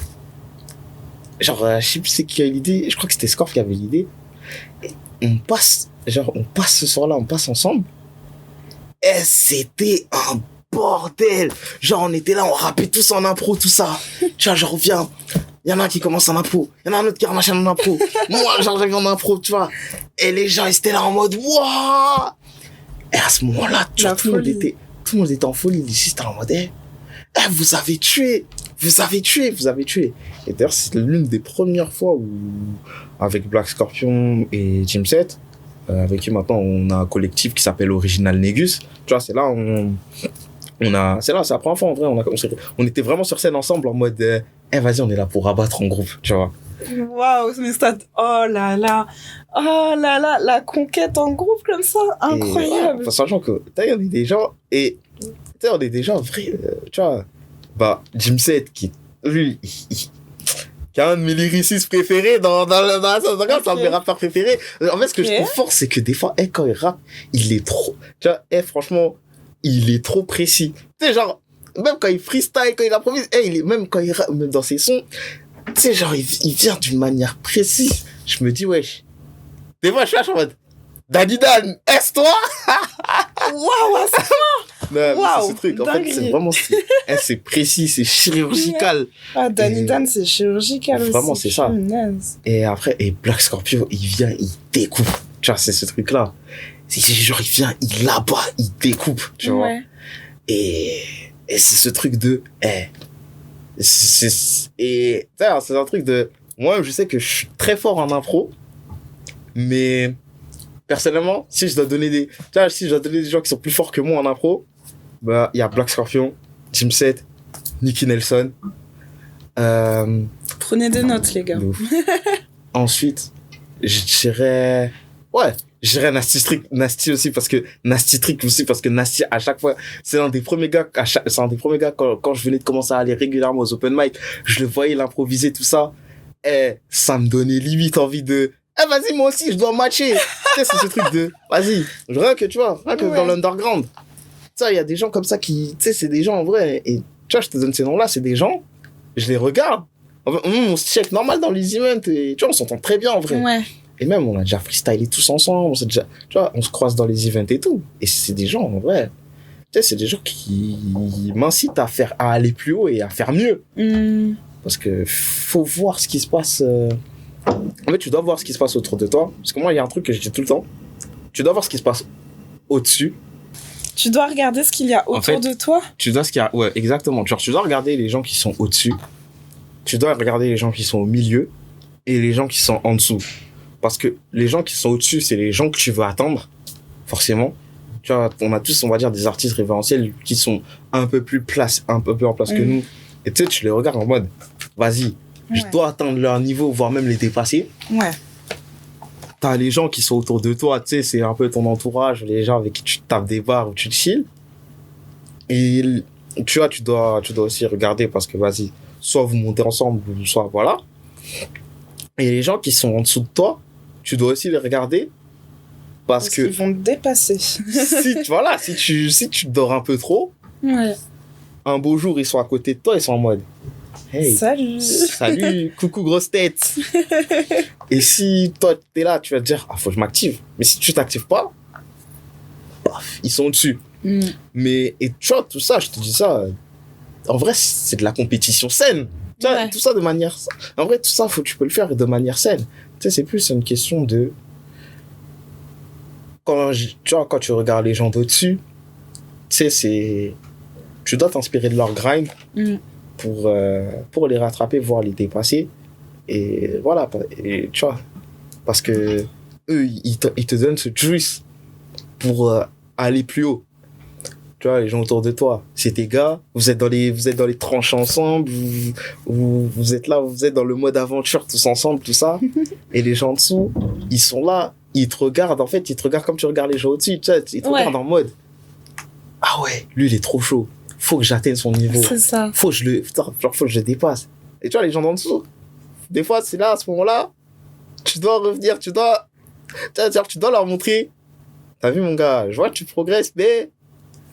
Genre je sais plus c'est qui a eu l'idée, je crois que c'était Scorp qui avait l'idée. Et on passe ce soir-là, on passe ensemble. Et c'était un bordel. Genre, on était là, on rappait tous en impro, tout ça. Tu vois, je reviens. Il y en a un qui commence en impro. Il y en a un autre qui ramène en impro. Moi, genre, j'arrive en impro, tu vois. Et les gens, ils étaient là en mode, waouh! Et à ce moment-là, tu vois, tout le monde était en folie. Les gens étaient en mode, vous avez tué. Et d'ailleurs, c'est l'une des premières fois où, avec Black Scorpion et Team 7, avec qui maintenant on a un collectif qui s'appelle Original Negus. Tu vois, c'est là c'est la première fois en vrai, on était vraiment sur scène ensemble en mode, vas-y, on est là pour rabattre en groupe, tu vois. Waouh, mais ça, oh là là, la conquête en groupe comme ça, incroyable. Ouais, sachant que, on est des gens, et, on est des gens vrais, tu vois, Jim 7 qui, lui, qui a un de mes lyricistes préférés dans c'est un de mes rappeurs préférés. En fait, ce que je trouve fort, c'est que des fois, quand il rappe, il est trop, tu vois, franchement, il est trop précis. Tu sais, genre, même quand il freestyle, quand il improvise, même quand il rappe, même dans ses sons, tu sais, genre, il vient d'une manière précise. Je me dis, wesh. Des fois, je suis en mode, Danny Dan, est-ce toi? Waouh, ça va! C'est ce truc. En fait, c'est vraiment, c'est précis, c'est chirurgical. Ah, Danny Dan, c'est chirurgical aussi. Vraiment, c'est ça. Et après, Black Scorpio, il vient, il découpe. Tu vois, c'est ce truc-là. Genre, il vient, il abat, il découpe, tu vois. Et c'est ce truc de, c'est un truc de, moi, je sais que je suis très fort en impro, mais personnellement, si je dois donner des gens qui sont plus forts que moi en impro, il y a Black Scorpion, Team 7, Nicky Nelson. Prenez des notes, les gars. Ensuite, je dirais Nasty aussi parce que Nasty à chaque fois, c'est un des premiers gars quand je venais de commencer à aller régulièrement aux open mic, je le voyais l'improviser tout ça, ça me donnait limite envie de vas-y, moi aussi je dois matcher. Tu sais, c'est ce truc de vas-y, rien que dans l'underground. Ça, il y a des gens comme ça qui, tu sais, c'est des gens en vrai, et tu vois, je te donne ces noms-là, c'est des gens, je les regarde. Enfin, on se check normal dans les events et tu vois, on s'entend très bien en vrai. Ouais. Et même, on a déjà freestylé tous ensemble, tu vois, on se croise dans les events et tout. Et c'est des gens, en vrai, tu sais, c'est des gens qui m'incitent à aller plus haut et à faire mieux. Parce que faut voir ce qui se passe. En fait, tu dois voir ce qui se passe autour de toi. Parce que moi, il y a un truc que je dis tout le temps. Tu dois voir ce qui se passe au-dessus. Tu dois regarder ce qu'il y a autour de toi. Tu dois ouais, exactement. Genre, tu dois regarder les gens qui sont au-dessus. Tu dois regarder les gens qui sont au milieu et les gens qui sont en dessous. Parce que les gens qui sont au-dessus, c'est les gens que tu veux attendre, forcément. Tu vois, on a tous, on va dire, des artistes référentiels qui sont un peu plus en place que nous. Et tu sais, tu les regardes en mode, vas-y, je dois atteindre leur niveau, voire même les dépasser. Ouais. T'as les gens qui sont autour de toi, tu sais, c'est un peu ton entourage, les gens avec qui tu tapes des barres ou tu te chill. Et tu vois, tu dois aussi regarder parce que, vas-y, soit vous montez ensemble, soit voilà. Et les gens qui sont en dessous de toi, tu dois aussi les regarder parce que qu'ils vont te dépasser. si tu dors un peu trop, un beau jour, ils sont à côté de toi, ils sont en mode hey, salut, coucou grosse tête. Et si toi, t'es là, tu vas te dire faut que je m'active. Mais si tu t'actives pas, ils sont au-dessus. Mais, et tu vois, tout ça, je te dis ça, en vrai, c'est de la compétition saine. Tu vois, tout ça de manière... En vrai, tout ça, tu peux le faire de manière saine. Tu sais, c'est plus une question de... Quand tu regardes les gens d'au-dessus, tu sais, tu dois t'inspirer de leur grind pour les rattraper, voire les dépasser. Et voilà, et, tu vois, parce que eux, ils te donnent ce juice pour aller plus haut. Tu vois, les gens autour de toi, c'est tes gars, vous êtes dans les tranches ensemble, vous êtes là, vous êtes dans le mode aventure tous ensemble, tout ça. Et les gens en dessous, ils sont là, ils te regardent, en fait, ils te regardent comme tu regardes les gens au-dessus, tu vois, ils te regardent en mode, ah ouais, lui il est trop chaud, faut que j'atteigne son niveau. C'est ça. Faut que je le dépasse. Et tu vois, les gens en dessous, des fois, c'est là, à ce moment-là, tu dois revenir, tu dois leur montrer, t'as vu mon gars, je vois que tu progresses, mais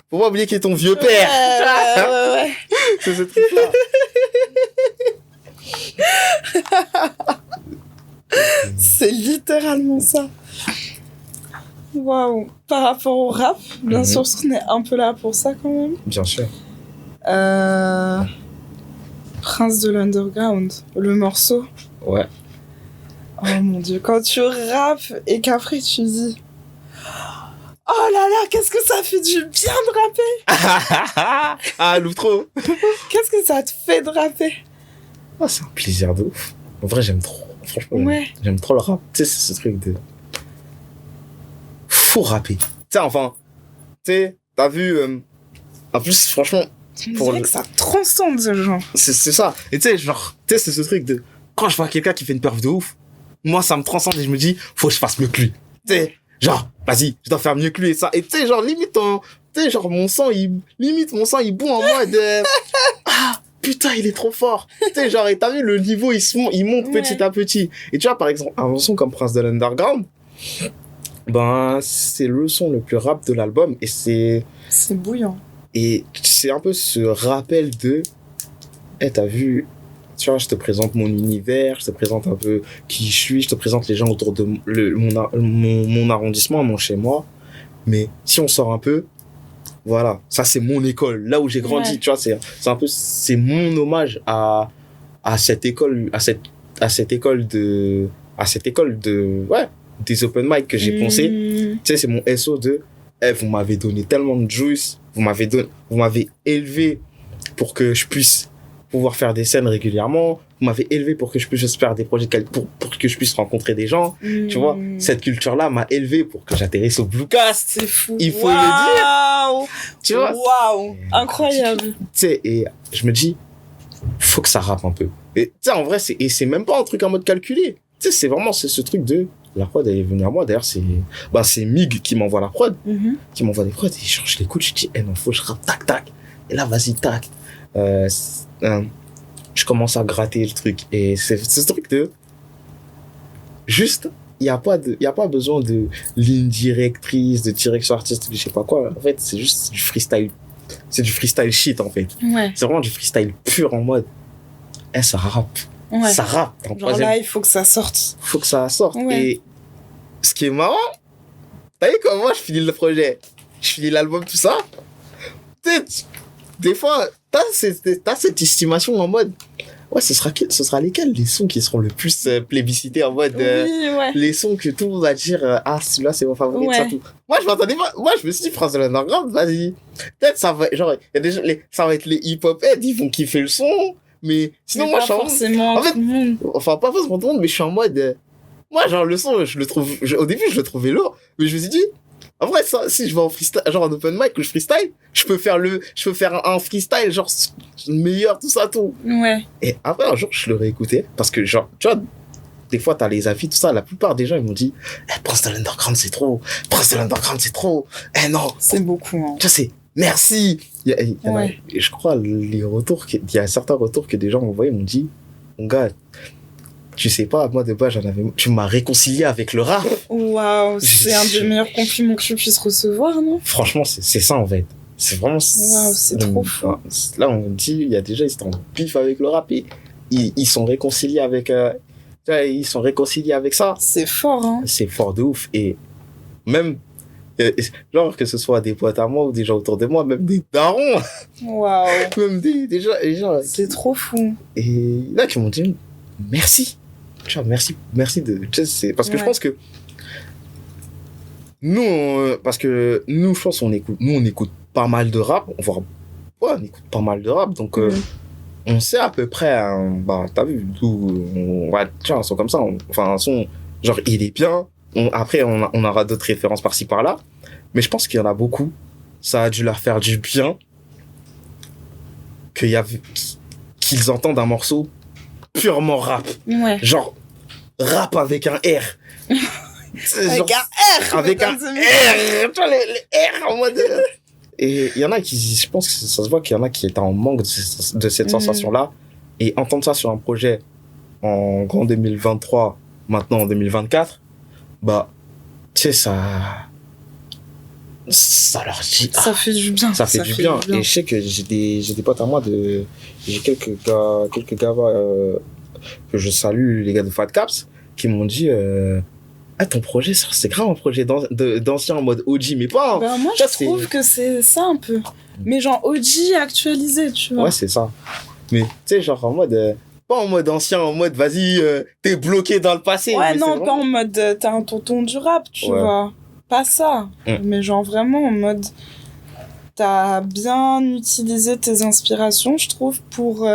faut pas oublier qu'il est ton vieux père. Ouais. C'est ce truc-là. C'est littéralement ça. Waouh. Par rapport au rap, bien sûr, parce qu'on est un peu là pour ça quand même. Bien sûr. Prince de l'Underground, le morceau. Ouais. Oh mon Dieu, quand tu rappes et qu'après tu dis oh là là, qu'est-ce que ça fait du bien de rapper. Ah, l'outro. Qu'est-ce que ça te fait de rapper. Oh, c'est un plaisir de ouf. En vrai, j'aime trop. Franchement, ouais. J'aime trop le rap. Tu sais, c'est ce truc de... Faut rapper. Tu sais, enfin... Tu sais, t'as vu... En plus, franchement... On dirait que ça transcende, ce genre. C'est ça. Et tu sais, genre... Tu sais, c'est ce truc de... Quand je vois quelqu'un qui fait une perf de ouf, moi, ça me transcende et je me dis, faut que je fasse mieux que lui. Tu sais, genre, vas-y, je dois faire mieux que lui et ça. Et tu sais, genre, limite, tu sais, genre, mon sang, il bout en mode... Ah, putain, il est trop fort. Tu sais, genre, et t'as vu, le niveau, il monte petit à petit. Et tu vois, par exemple, un son comme Prince de l'Underground, ben, c'est le son le plus rap de l'album et c'est bouillant. Et c'est un peu ce rappel de, t'as vu, tu vois, je te présente mon univers, je te présente un peu qui je suis, je te présente les gens autour de mon arrondissement, mon chez moi. Mais si on sort un peu, voilà, ça c'est mon école, là où j'ai grandi, tu vois, c'est un peu, c'est mon hommage à cette école, à cette école de, des open mic que j'ai poncé. Tu sais, c'est mon SO de, vous m'avez donné tellement de juice, vous m'avez élevé pour que je puisse pouvoir faire des scènes régulièrement, vous m'avez élevé pour que je puisse faire des projets pour que je puisse rencontrer des gens, tu vois, cette culture-là m'a élevé pour que j'atterrisse au Bluecast. C'est fou. Il faut le dire. Tu vois? Waouh, incroyable. Tu sais, et je me dis, faut que ça rappe un peu. Et tu sais, en vrai, c'est même pas un truc en mode calculé. Tu sais, c'est vraiment ce truc de, la prod, elle est venue à moi. D'ailleurs, c'est Mig qui m'envoie la prod, qui m'envoie des prods. Et je l'écoute, je dis, non, faut que je rappe, tac, tac. Et là, vas-y, tac. Je commence à gratter le truc. Et c'est ce truc de, juste, il y a pas besoin de ligne directrice, de direction artistique, je sais pas quoi. En fait, c'est juste du freestyle. C'est du freestyle shit, en fait. Ouais. C'est vraiment du freestyle pur en mode, ça rappe. Ouais. Ça rappe. Genre là, il faut que ça sorte. Faut que ça sorte. Ouais. Et ce qui est marrant, t'as vu comment moi je finis le projet, je finis l'album, tout ça. Des fois, t'as cette estimation en mode, ouais, ce sera lesquels les sons qui seront le plus plébiscités en mode, les sons que tout le monde va dire, celui-là c'est mon favori, ça tout. Moi je m'attendais pas, moi je me suis dit, Prince de l'Underground, vas-y. Peut-être ça va, genre, il y a déjà ça va être les hip-hop heads, ils vont kiffer le son. Mais sinon, moi, je suis forcément. En fait, enfin, pas forcément tout le monde, mais je suis en mode. Moi, genre, le son, je le trouve. Au début, je le trouvais lourd, mais je me suis dit, en vrai, ça, si je vais en freestyle, genre en open mic, que je freestyle, je peux faire un freestyle, genre, meilleur, tout ça, tout. Ouais. Et après, un jour, je l'aurais écouté, parce que, genre, tu vois, des fois, t'as les avis, tout ça, la plupart des gens, ils m'ont dit, Prince de l'Underground, c'est trop. Prince de l'Underground, c'est trop. Non. C'est beaucoup, hein. Tu sais, merci. Je crois, il y a certains retours que des gens m'ont envoyés, m'ont dit, mon gars, tu sais pas, moi de base, tu m'as réconcilié avec le rap. Waouh, c'est un des meilleurs compliments que je puisse recevoir, non? Franchement, c'est ça en fait. C'est vraiment. Waouh, c'est trop fou. Là, on dit, il y a déjà, ils étaient en pif avec le rap et ils sont réconciliés avec. Ils sont réconciliés avec ça. C'est fort, hein. C'est fort de ouf. Et même. Genre que ce soit des potes à moi ou des gens autour de moi, même des darons. Waouh. Même des gens. C'est trop fou. Et là, qui m'ont dit merci. Tu vois, merci de. Parce que je pense que nous, je pense qu'on écoute pas mal de rap. On écoute pas mal de rap, donc on sait à peu près. T'as vu, tiens, un son comme ça, un son genre il est bien. Après, on aura d'autres références par-ci par-là, mais je pense qu'il y en a beaucoup. Ça a dû leur faire du bien qu'ils entendent un morceau purement rap. Ouais. Genre, rap avec un R. Avec un R. Avec un R. Tu vois, les R en mode. Et il y en a je pense que ça se voit qu'il y en a qui étaient en manque de cette sensation-là. Et entendre ça sur un projet en grand 2023, maintenant en 2024, tu sais, ça leur dit. Ça fait du bien. Ça fait du bien. Et je sais que j'ai des potes à moi j'ai quelques gars que je salue, les gars de Fat Caps, qui m'ont dit, ah, ton projet, c'est grave un projet d'ancien en mode OG, mais pas. Ben, moi, je trouve que c'est ça un peu. Mais genre OG actualisé, tu vois. Ouais, c'est ça. Mais tu sais, genre en mode. Pas en mode ancien, en mode vas-y, t'es bloqué dans le passé. Ouais, non, pas en mode t'es un tonton du rap, tu vois. Pas ça. Mais genre vraiment en mode t'as bien utilisé tes inspirations, je trouve, pour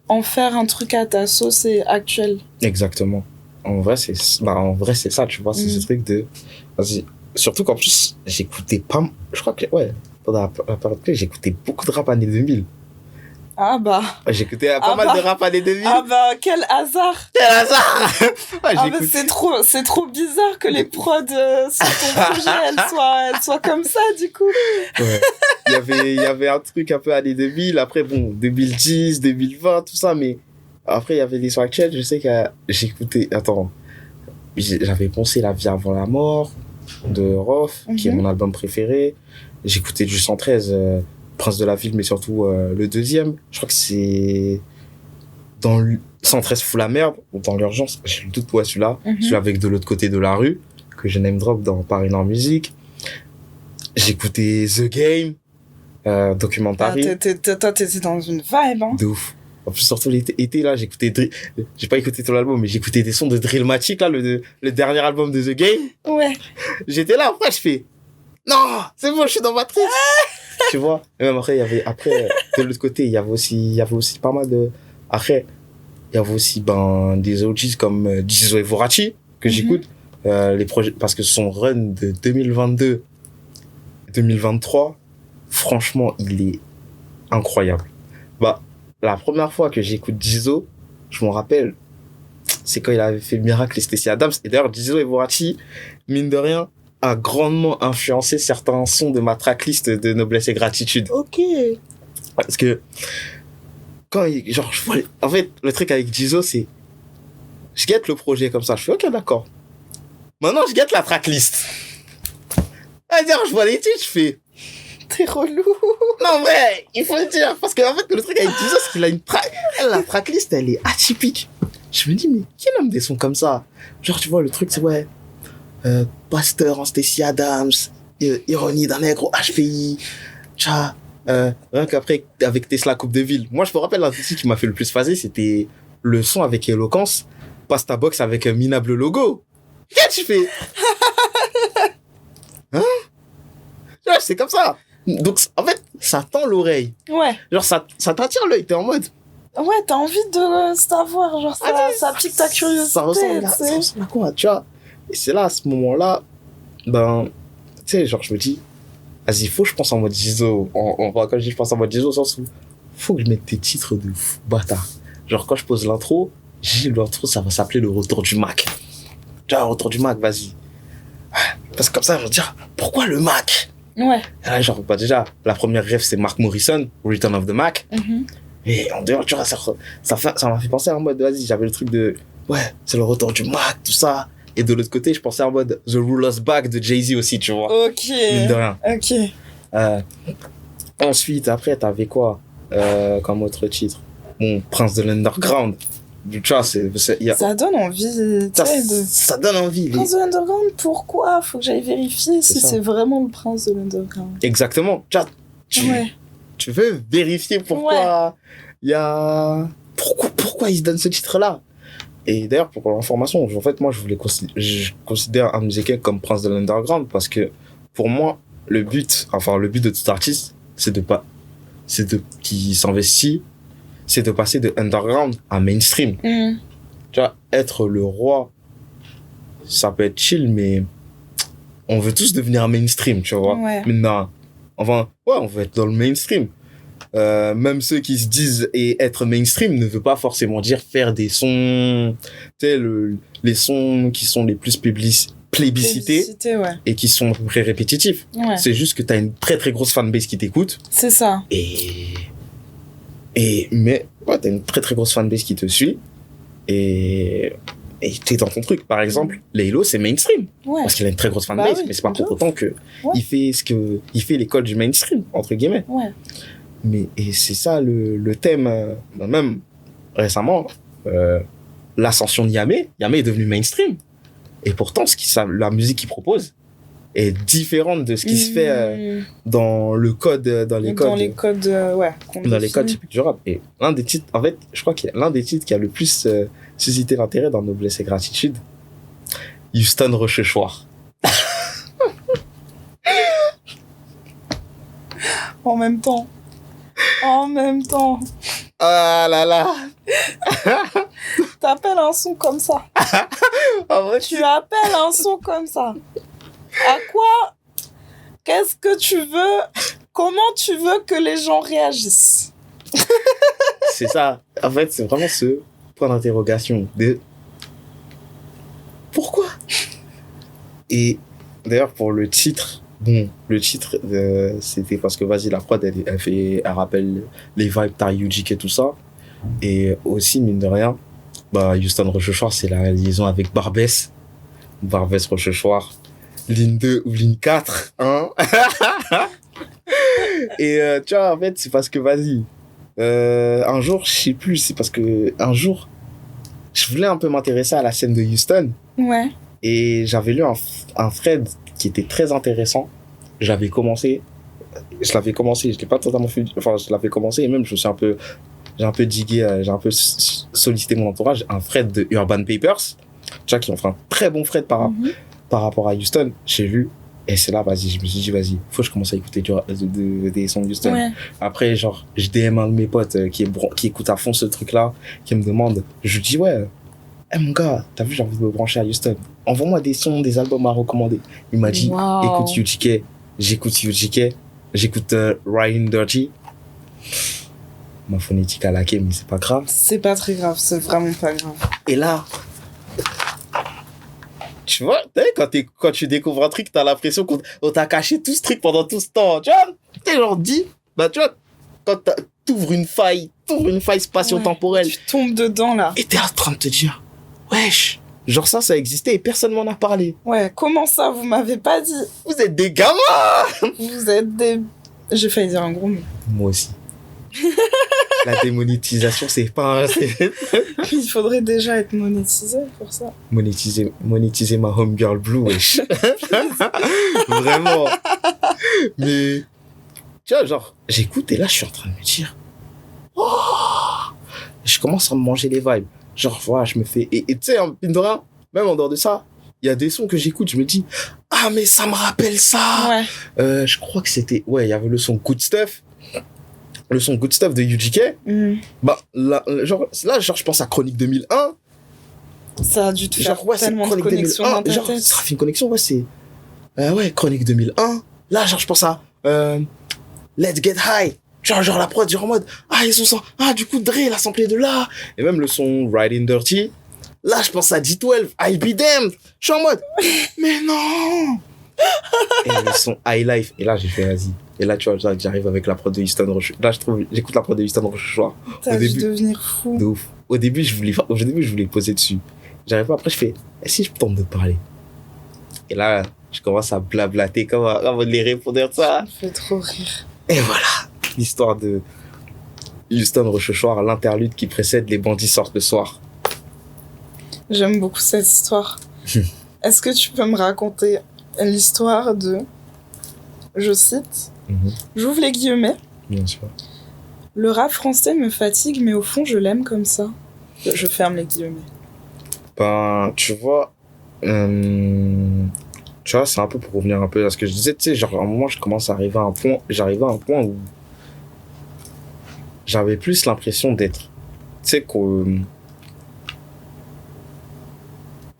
en faire un truc à ta sauce et actuel. Exactement. En vrai, c'est ça, tu vois. C'est ce truc de. Vas-y. Surtout qu'en plus, j'écoutais pas. Je crois que, ouais, pendant la période que j'écoutais beaucoup de rap années 2000. Ah bah. J'écoutais pas mal de rap années 2000. Ah bah, quel hasard! Quel hasard! Ouais, ah bah, c'est trop bizarre que les prods sur ton projet, elles soient comme ça, du coup. Ouais. Il y avait un truc un peu années 2000. Après, bon, 2010, 2020, tout ça, mais après, il y avait des sons actuels. Je sais que j'écoutais. Attends. J'avais poncé La vie avant la mort de Rof, qui est mon album préféré. J'écoutais du 113. Prince de la ville, mais surtout le deuxième. Je crois que c'est dans le 113 fout la merde, ou dans l'urgence. J'ai le doute pour celui-là. Celui avec De l'autre côté de la rue, que je name drop dans Paris Nord Musique. J'écoutais The Game, Documentary. Ah, toi, t'étais dans une vibe, hein. De ouf. En plus, surtout l'été, là, j'écoutais j'ai pas écouté ton album, mais j'écoutais des sons de Drillmatic, là, le dernier album de The Game. Ouais. J'étais là, après, je fais, non, c'est bon, je suis dans Matrix. Tu vois, et même après, de l'autre côté, il y avait aussi pas mal de, après, il y avait aussi, des OGs comme Jizo et Vorachi, que j'écoute, les projets, parce que son run de 2022-2023, franchement, il est incroyable. La première fois que j'écoute Jizo, je m'en rappelle, c'est quand il avait fait Miracle et Stacey Adams, et d'ailleurs, Jizo et Vorachi, mine de rien, a grandement influencé certains sons de ma tracklist de Noblesse et Gratitude. Ok. Parce que, en fait, le truc avec Jizo, c'est, je guette le projet comme ça, je fais, ok, d'accord. Maintenant, je guette la tracklist. C'est-à-dire, je vois les titres, je fais, t'es relou. Non, vrai, il faut le dire. Parce que, en fait, le truc avec Jizo, c'est qu'il a la tracklist, elle est atypique. Je me dis, mais qui nomme des sons comme ça? Genre, tu vois, le truc, c'est, ouais, Pasteur en Stacey Adams, Ironie d'un nègre au HPI, tcha, rien qu'après, avec Tesla Coupe de Ville. Moi, je me rappelle, un titre qui m'a fait le plus phaser, c'était le son avec Eloquence, Pasta Box avec Minable Logo. Qu'est-ce que tu fais? Hein? Genre, c'est comme ça. Donc, en fait, ça tend l'oreille. Ouais. Genre, ça t'attire l'œil, t'es en mode. Ouais, t'as envie de savoir, genre, ça pique ta curiosité. Ça ressemble à quoi, tu vois? Et c'est là, à ce moment-là, tu sais, genre, je me dis, vas-y, faut que je pense en mode Jizo. Quand je dis je pense en mode Jizo, au sens où, faut que je mette des titres de fou, bâtard. Genre, quand je pose l'intro, l'intro, ça va s'appeler le retour du Mac. Tu vois, retour du Mac, vas-y. Parce que comme ça, je vais dire, pourquoi le Mac? Ouais. Et là, genre, déjà, la première rêve, c'est Mark Morrison, Return of the Mac. Et en dehors, tu vois, ça m'a fait penser en mode, vas-y, j'avais le truc de, ouais, c'est le retour du Mac, tout ça. Et de l'autre côté, je pensais en mode The Ruler's Back de Jay-Z aussi, tu vois. Ok. Mine de rien. Ok. Ensuite, après, t'avais quoi comme autre titre? Bon, Prince de l'Underground. Tu vois, ça donne envie. Ça donne envie. Prince de l'Underground, pourquoi? Faut que j'aille vérifier si c'est vraiment le Prince de l'Underground. Exactement. Tu veux vérifier pourquoi il y a... Pourquoi il se donne ce titre-là? Et d'ailleurs, pour l'information, en fait, moi, je considère Amzeke comme Prince de l'Underground parce que, pour moi, le but de tout artiste, qui s'investit, c'est de passer de underground à mainstream. Tu vois, être le roi, ça peut être chill, mais on veut tous devenir mainstream, tu vois. Maintenant, on veut être dans le mainstream. Même ceux qui se disent être mainstream ne veut pas forcément dire faire des sons, tu sais, les sons qui sont les plus plébiscités et qui sont à peu près répétitifs. C'est juste que t'as une très très grosse fanbase qui t'écoute. C'est ça. Mais t'as une très très grosse fanbase qui te suit et t'es dans ton truc. Par exemple, Laylo, c'est mainstream. Parce qu'il a une très grosse fanbase, mais c'est pas pour autant que il fait l'école du mainstream, entre guillemets. Et c'est ça le thème, même récemment, l'ascension de Yamé. Yamé est devenu mainstream. Et pourtant, la musique qu'il propose est différente de ce qui se fait dans les codes, dans les codes typiques du rap. Et l'un des titres, en fait, je crois qu'il y a l'un des titres qui a le plus suscité l'intérêt dans Noblesse et Gratitude, Houston Rochechouart. En même temps. Ah là là. T'appelles un son comme ça. Tu appelles un son comme ça. À quoi? Qu'est-ce que tu veux? Comment tu veux que les gens réagissent? C'est ça. En fait, c'est vraiment ce point d'interrogation de pourquoi? Et d'ailleurs, pour le titre, c'était parce que la prod, elle rappelle les vibes Tariujuk et tout ça. Et aussi, mine de rien, Houston Rochechouart, c'est la liaison avec Barbès Rochechouart, ligne 2 ou ligne 4, hein. Et tu vois, en fait, c'est parce que un jour, je sais plus, c'est parce que un jour, je voulais un peu m'intéresser à la scène de Houston. Ouais. Et j'avais lu un thread qui était très intéressant. Je l'avais commencé, je l'ai pas totalement fait, enfin, je l'avais commencé et même j'ai un peu digué, j'ai un peu sollicité mon entourage, un thread de Urban Papers, tu vois, qui ont fait un très bon thread par rapport à Houston. J'ai lu, et c'est là, je me suis dit, faut que je commence à écouter des sons de Houston. Ouais. Après, genre, je DM un de mes potes qui écoute à fond ce truc-là, qui me demande, je lui dis, ouais, mon gars, t'as vu, j'ai envie de me brancher à Houston. Envoie-moi des sons, des albums à recommander. Il m'a dit, écoute UGK. J'écoute UGK. J'écoute Riding Dirty. Ma phonétique a laqué, mais c'est pas grave. C'est pas très grave, c'est vraiment pas grave. Et là, tu vois, quand tu découvres un truc, t'as l'impression qu'on t'a caché tout ce truc pendant tout ce temps. Tu vois, t'es genre dit, tu vois, quand t'ouvres une faille spatio-temporelle. Tu tombes dedans, là. Et t'es en train de te dire, wesh, genre ça existait et personne m'en a parlé. Ouais, comment ça, vous m'avez pas dit? Vous êtes des gamins. Vous êtes des... J'ai failli dire un gros mot. Moi aussi. La démonétisation, c'est pas... Il faudrait déjà être monétisé pour ça. Monétiser ma homegirl blue, wesh. Vraiment. Mais, tu vois, genre, j'écoute et là, je suis en train de me dire... Oh, je commence à me manger les vibes. Genre, voilà, je me fais... Et tu sais, en rien, même en dehors de ça, il y a des sons que j'écoute, je me dis, ah, mais ça me rappelle ça. Ouais. Je crois que c'était... Ouais, il y avait le son Good Stuff. Le son Good Stuff de UGK. Là, je pense à Chronique 2001. Ça a dû te faire tellement de connexions dans ta tête. Ça fait une connexion, ouais, c'est... ouais, Chronique 2001. Là, genre, je pense à Let's Get High. Genre la prod, genre en mode, ils ont du coup, Dre, il a samplé de là. Et même le son Riding Dirty. Là, je pense à D12, I Be Damned. Je suis en mode, mais non. Et le son High Life. Et là, j'ai fait, vas-y. Et là, tu vois, j'arrive avec la prod de Houston Rochechouart. Là, j'écoute la prod de Houston Rochechouart. T'as dû devenir fou. De ouf. Au début, je voulais poser dessus. J'arrive pas, après, je fais, si je tente de parler? Et là, je commence à blablater comme les répondeurs de ça. Ça me fait trop rire. Et voilà. L'histoire de Houston Rochechouart, l'interlude qui précède Les bandits sortent le soir. J'aime beaucoup cette histoire. Est-ce que tu peux me raconter l'histoire de... Je cite... J'ouvre les guillemets. Bien sûr. Le rap français me fatigue, mais au fond, je l'aime comme ça. Je ferme les guillemets. Tu vois... Tu vois, c'est un peu pour revenir un peu à ce que je disais. Tu sais, genre, à un moment, j'arrivais à un point où j'avais plus l'impression d'être... Tu sais, que...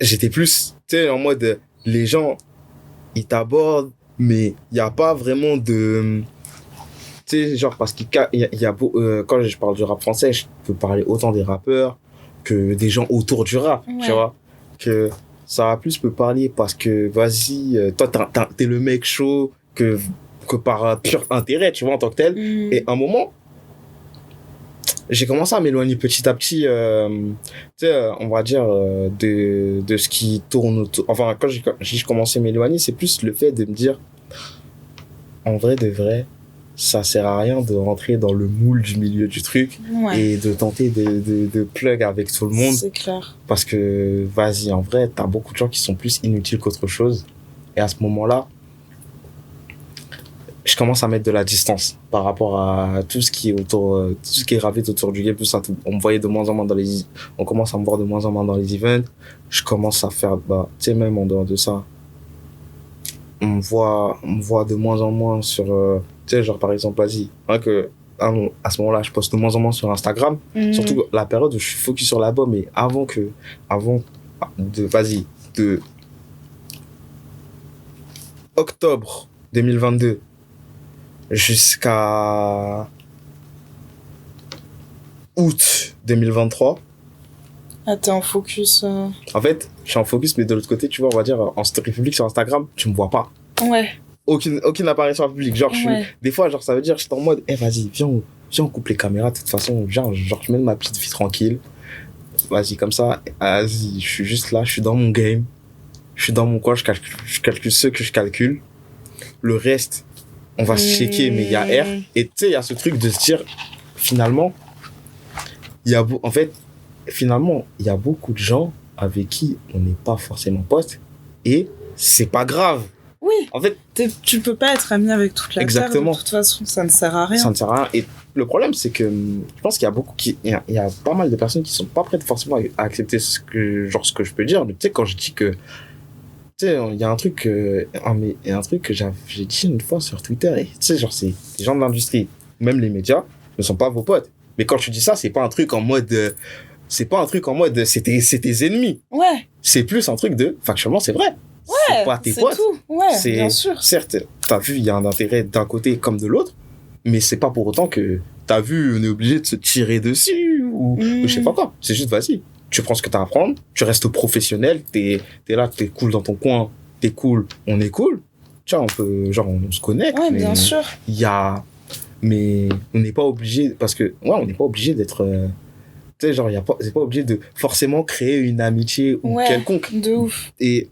J'étais plus... Tu sais, en mode... Les gens, ils t'abordent, mais il n'y a pas vraiment de... Tu sais, genre, parce qu'il y a quand je parle du rap français, je peux parler autant des rappeurs que des gens autour du rap, tu vois. Que ça va plus me parler parce que, vas-y, toi, t'es le mec chaud que par pur intérêt, tu vois, en tant que tel. Et à un moment, j'ai commencé à m'éloigner petit à petit, tu sais, on va dire, de ce qui tourne autour. Enfin, quand j'ai commencé à m'éloigner, c'est plus le fait de me dire, en vrai de vrai, ça sert à rien de rentrer dans le moule du milieu du truc et de tenter de plug avec tout le monde. C'est clair. Parce que, vas-y, en vrai, t'as beaucoup de gens qui sont plus inutiles qu'autre chose. Et à ce moment-là, je commence à mettre de la distance par rapport à tout ce qui est autour, tout ce qui est gravé autour du game, tout ça. On me voyait de moins en moins on commence à me voir de moins en moins dans les events. Je commence à faire, tu sais, même en dehors de ça, on me voit de moins en moins sur, tu sais, genre, par exemple, vas-y, hein, à ce moment-là, je poste de moins en moins sur Instagram. Surtout la période où je suis focus sur l'album, mais de octobre 2022 jusqu'à août 2023. Ah, t'es en focus. En fait, je suis en focus, mais de l'autre côté, tu vois, on va dire, en story public sur Instagram, tu me vois pas. Ouais. Aucune apparition en public. Genre, des fois, genre, ça veut dire, je suis en mode, vas-y, viens, on coupe les caméras, de toute façon, genre, je mets ma petite vie tranquille. Vas-y, comme ça, vas-y, je suis juste là, je suis dans mon game. Je suis dans mon coin, je calcule ce que je calcule. Le reste, on va se checker, mais il y a R. Et tu sais, il y a ce truc de se dire, finalement, il y a beaucoup de gens avec qui on n'est pas forcément potes. Et c'est pas grave. Oui. En fait, tu peux pas être ami avec toute la terre. De toute façon, ça ne sert à rien. Ça ne sert à rien. Et le problème, c'est que je pense qu'il y a il y a pas mal de personnes qui sont pas prêtes forcément à accepter ce que je peux dire. Mais tu sais, quand je dis que, tu sais, il y a un truc que j'ai dit une fois sur Twitter, et tu sais, genre, c'est les gens de l'industrie, même les médias, ne sont pas vos potes. Mais quand tu dis ça, c'est pas un truc en mode, c'est tes ennemis. Ouais. C'est plus un truc de, factuellement, c'est vrai. Ouais. C'est pas tes potes. Tout. Ouais, bien sûr. Certes, t'as vu, il y a un intérêt d'un côté comme de l'autre, mais c'est pas pour autant que t'as vu, on est obligé de se tirer dessus, ou je sais pas quoi. C'est juste, vas-y. Tu prends ce que t'as à prendre, tu restes professionnel, t'es là, t'es cool dans ton coin, t'es cool, on est cool. Tu vois, on se connecte. Ouais, bien sûr. Mais on n'est pas obligé, parce que, on n'est pas obligé d'être, tu sais, genre, c'est pas obligé de forcément créer une amitié ou quelconque. De ouf. Et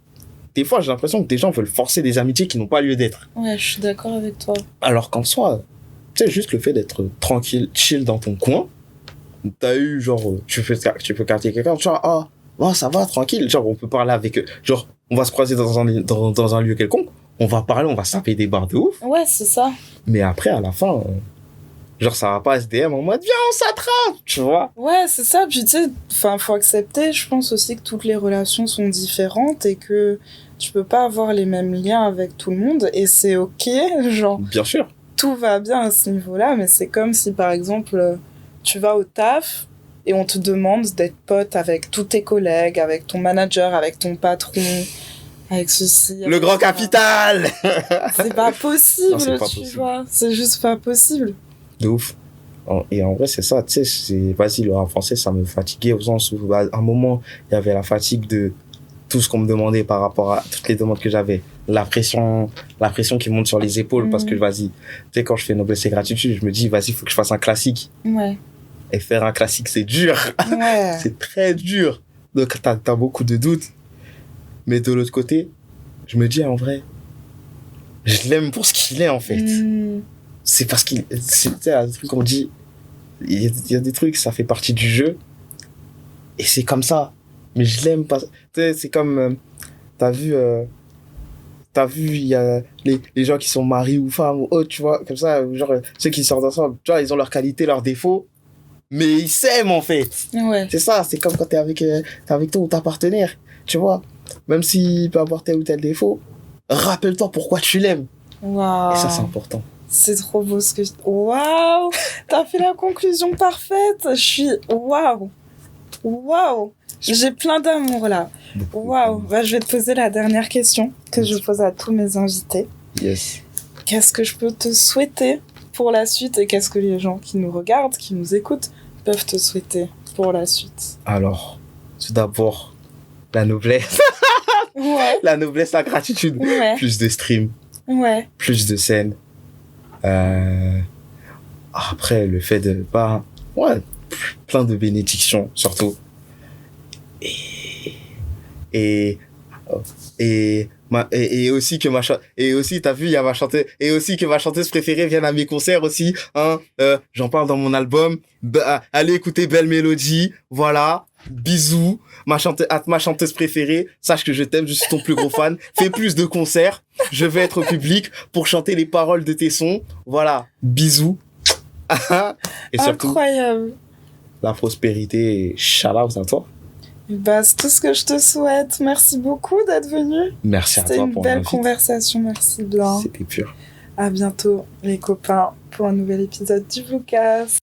des fois, j'ai l'impression que des gens veulent forcer des amitiés qui n'ont pas lieu d'être. Ouais, je suis d'accord avec toi. Alors qu'en soi, tu sais, juste le fait d'être tranquille, chill dans ton coin, t'as eu, genre, tu peux capter quelqu'un, genre, ça va, tranquille, genre, on peut parler avec eux, genre, on va se croiser dans un lieu quelconque, on va parler, on va se taper des barres de ouf. Ouais, c'est ça. Mais après, à la fin, genre, ça va pas SDM en mode, viens, on s'attrape, tu vois. Ouais, c'est ça, puis tu sais, faut accepter, je pense aussi que toutes les relations sont différentes et que tu peux pas avoir les mêmes liens avec tout le monde, et c'est ok, genre. Bien sûr. Tout va bien à ce niveau-là, mais c'est comme si, par exemple, tu vas au taf et on te demande d'être pote avec tous tes collègues, avec ton manager, avec ton patron, avec ceci. Le grand capital. C'est pas possible, non, vois. C'est juste pas possible. De ouf. Et en vrai, c'est ça, tu sais, vas-y, le rap français, ça me fatiguait au sens où, à un moment, il y avait la fatigue de tout ce qu'on me demandait par rapport à toutes les demandes que j'avais. La pression qui monte sur les épaules, parce que, vas-y, tu sais, quand je fais Noblesse et Gratitude, je me dis, vas-y, faut que je fasse un classique. Ouais. Et faire un classique, c'est dur. Ouais. C'est très dur. Donc, t'as beaucoup de doutes. Mais de l'autre côté, je me dis, en vrai, je l'aime pour ce qu'il est, en fait. C'est parce qu'il, tu sais, un truc qu'on dit, il y a des trucs, ça fait partie du jeu. Et c'est comme ça. Mais je l'aime pas. Tu sais, c'est comme, t'as vu, il y a les gens qui sont maris ou femmes ou autres, tu vois, comme ça, genre, ceux qui sortent ensemble, tu vois, ils ont leurs qualités, leurs défauts, mais ils s'aiment, en fait. Ouais. C'est ça, c'est comme quand t'es avec ton ou ta partenaire, tu vois. Même s'il peut avoir tel ou tel défaut, rappelle-toi pourquoi tu l'aimes. Waouh. Et ça, c'est important. C'est trop beau ce que Waouh. T'as fait la conclusion parfaite. Je suis... Waouh. J'ai plein d'amour, là. Waouh. Je vais te poser la dernière question que je pose à tous mes invités. Yes. Qu'est-ce que je peux te souhaiter pour la suite et qu'est-ce que les gens qui nous regardent, qui nous écoutent, peuvent te souhaiter pour la suite? Alors, tout d'abord, la noblesse. Ouais. La noblesse, la gratitude. Ouais. Plus de streams. Ouais. Plus de scènes. Après, le fait de... plein de bénédictions, surtout. Et Et aussi que et aussi t'as vu, il y a et aussi que ma chanteuse préférée vienne à mes concerts aussi, hein. J'en parle dans mon album. Allez écouter Belle Mélodie, voilà. Bisous, ma chanteuse préférée. Sache que je t'aime, je suis ton plus gros fan. Fais plus de concerts, je vais être au public pour chanter les paroles de tes sons. Voilà, bisous. Et surtout, incroyable. La prospérité, shout out à toi. Bah, c'est tout ce que je te souhaite. Merci beaucoup d'être venu. Merci à toi pour C'était une belle conversation. Merci bien. C'était pur. À bientôt, les copains, pour un nouvel épisode du Vlogcast.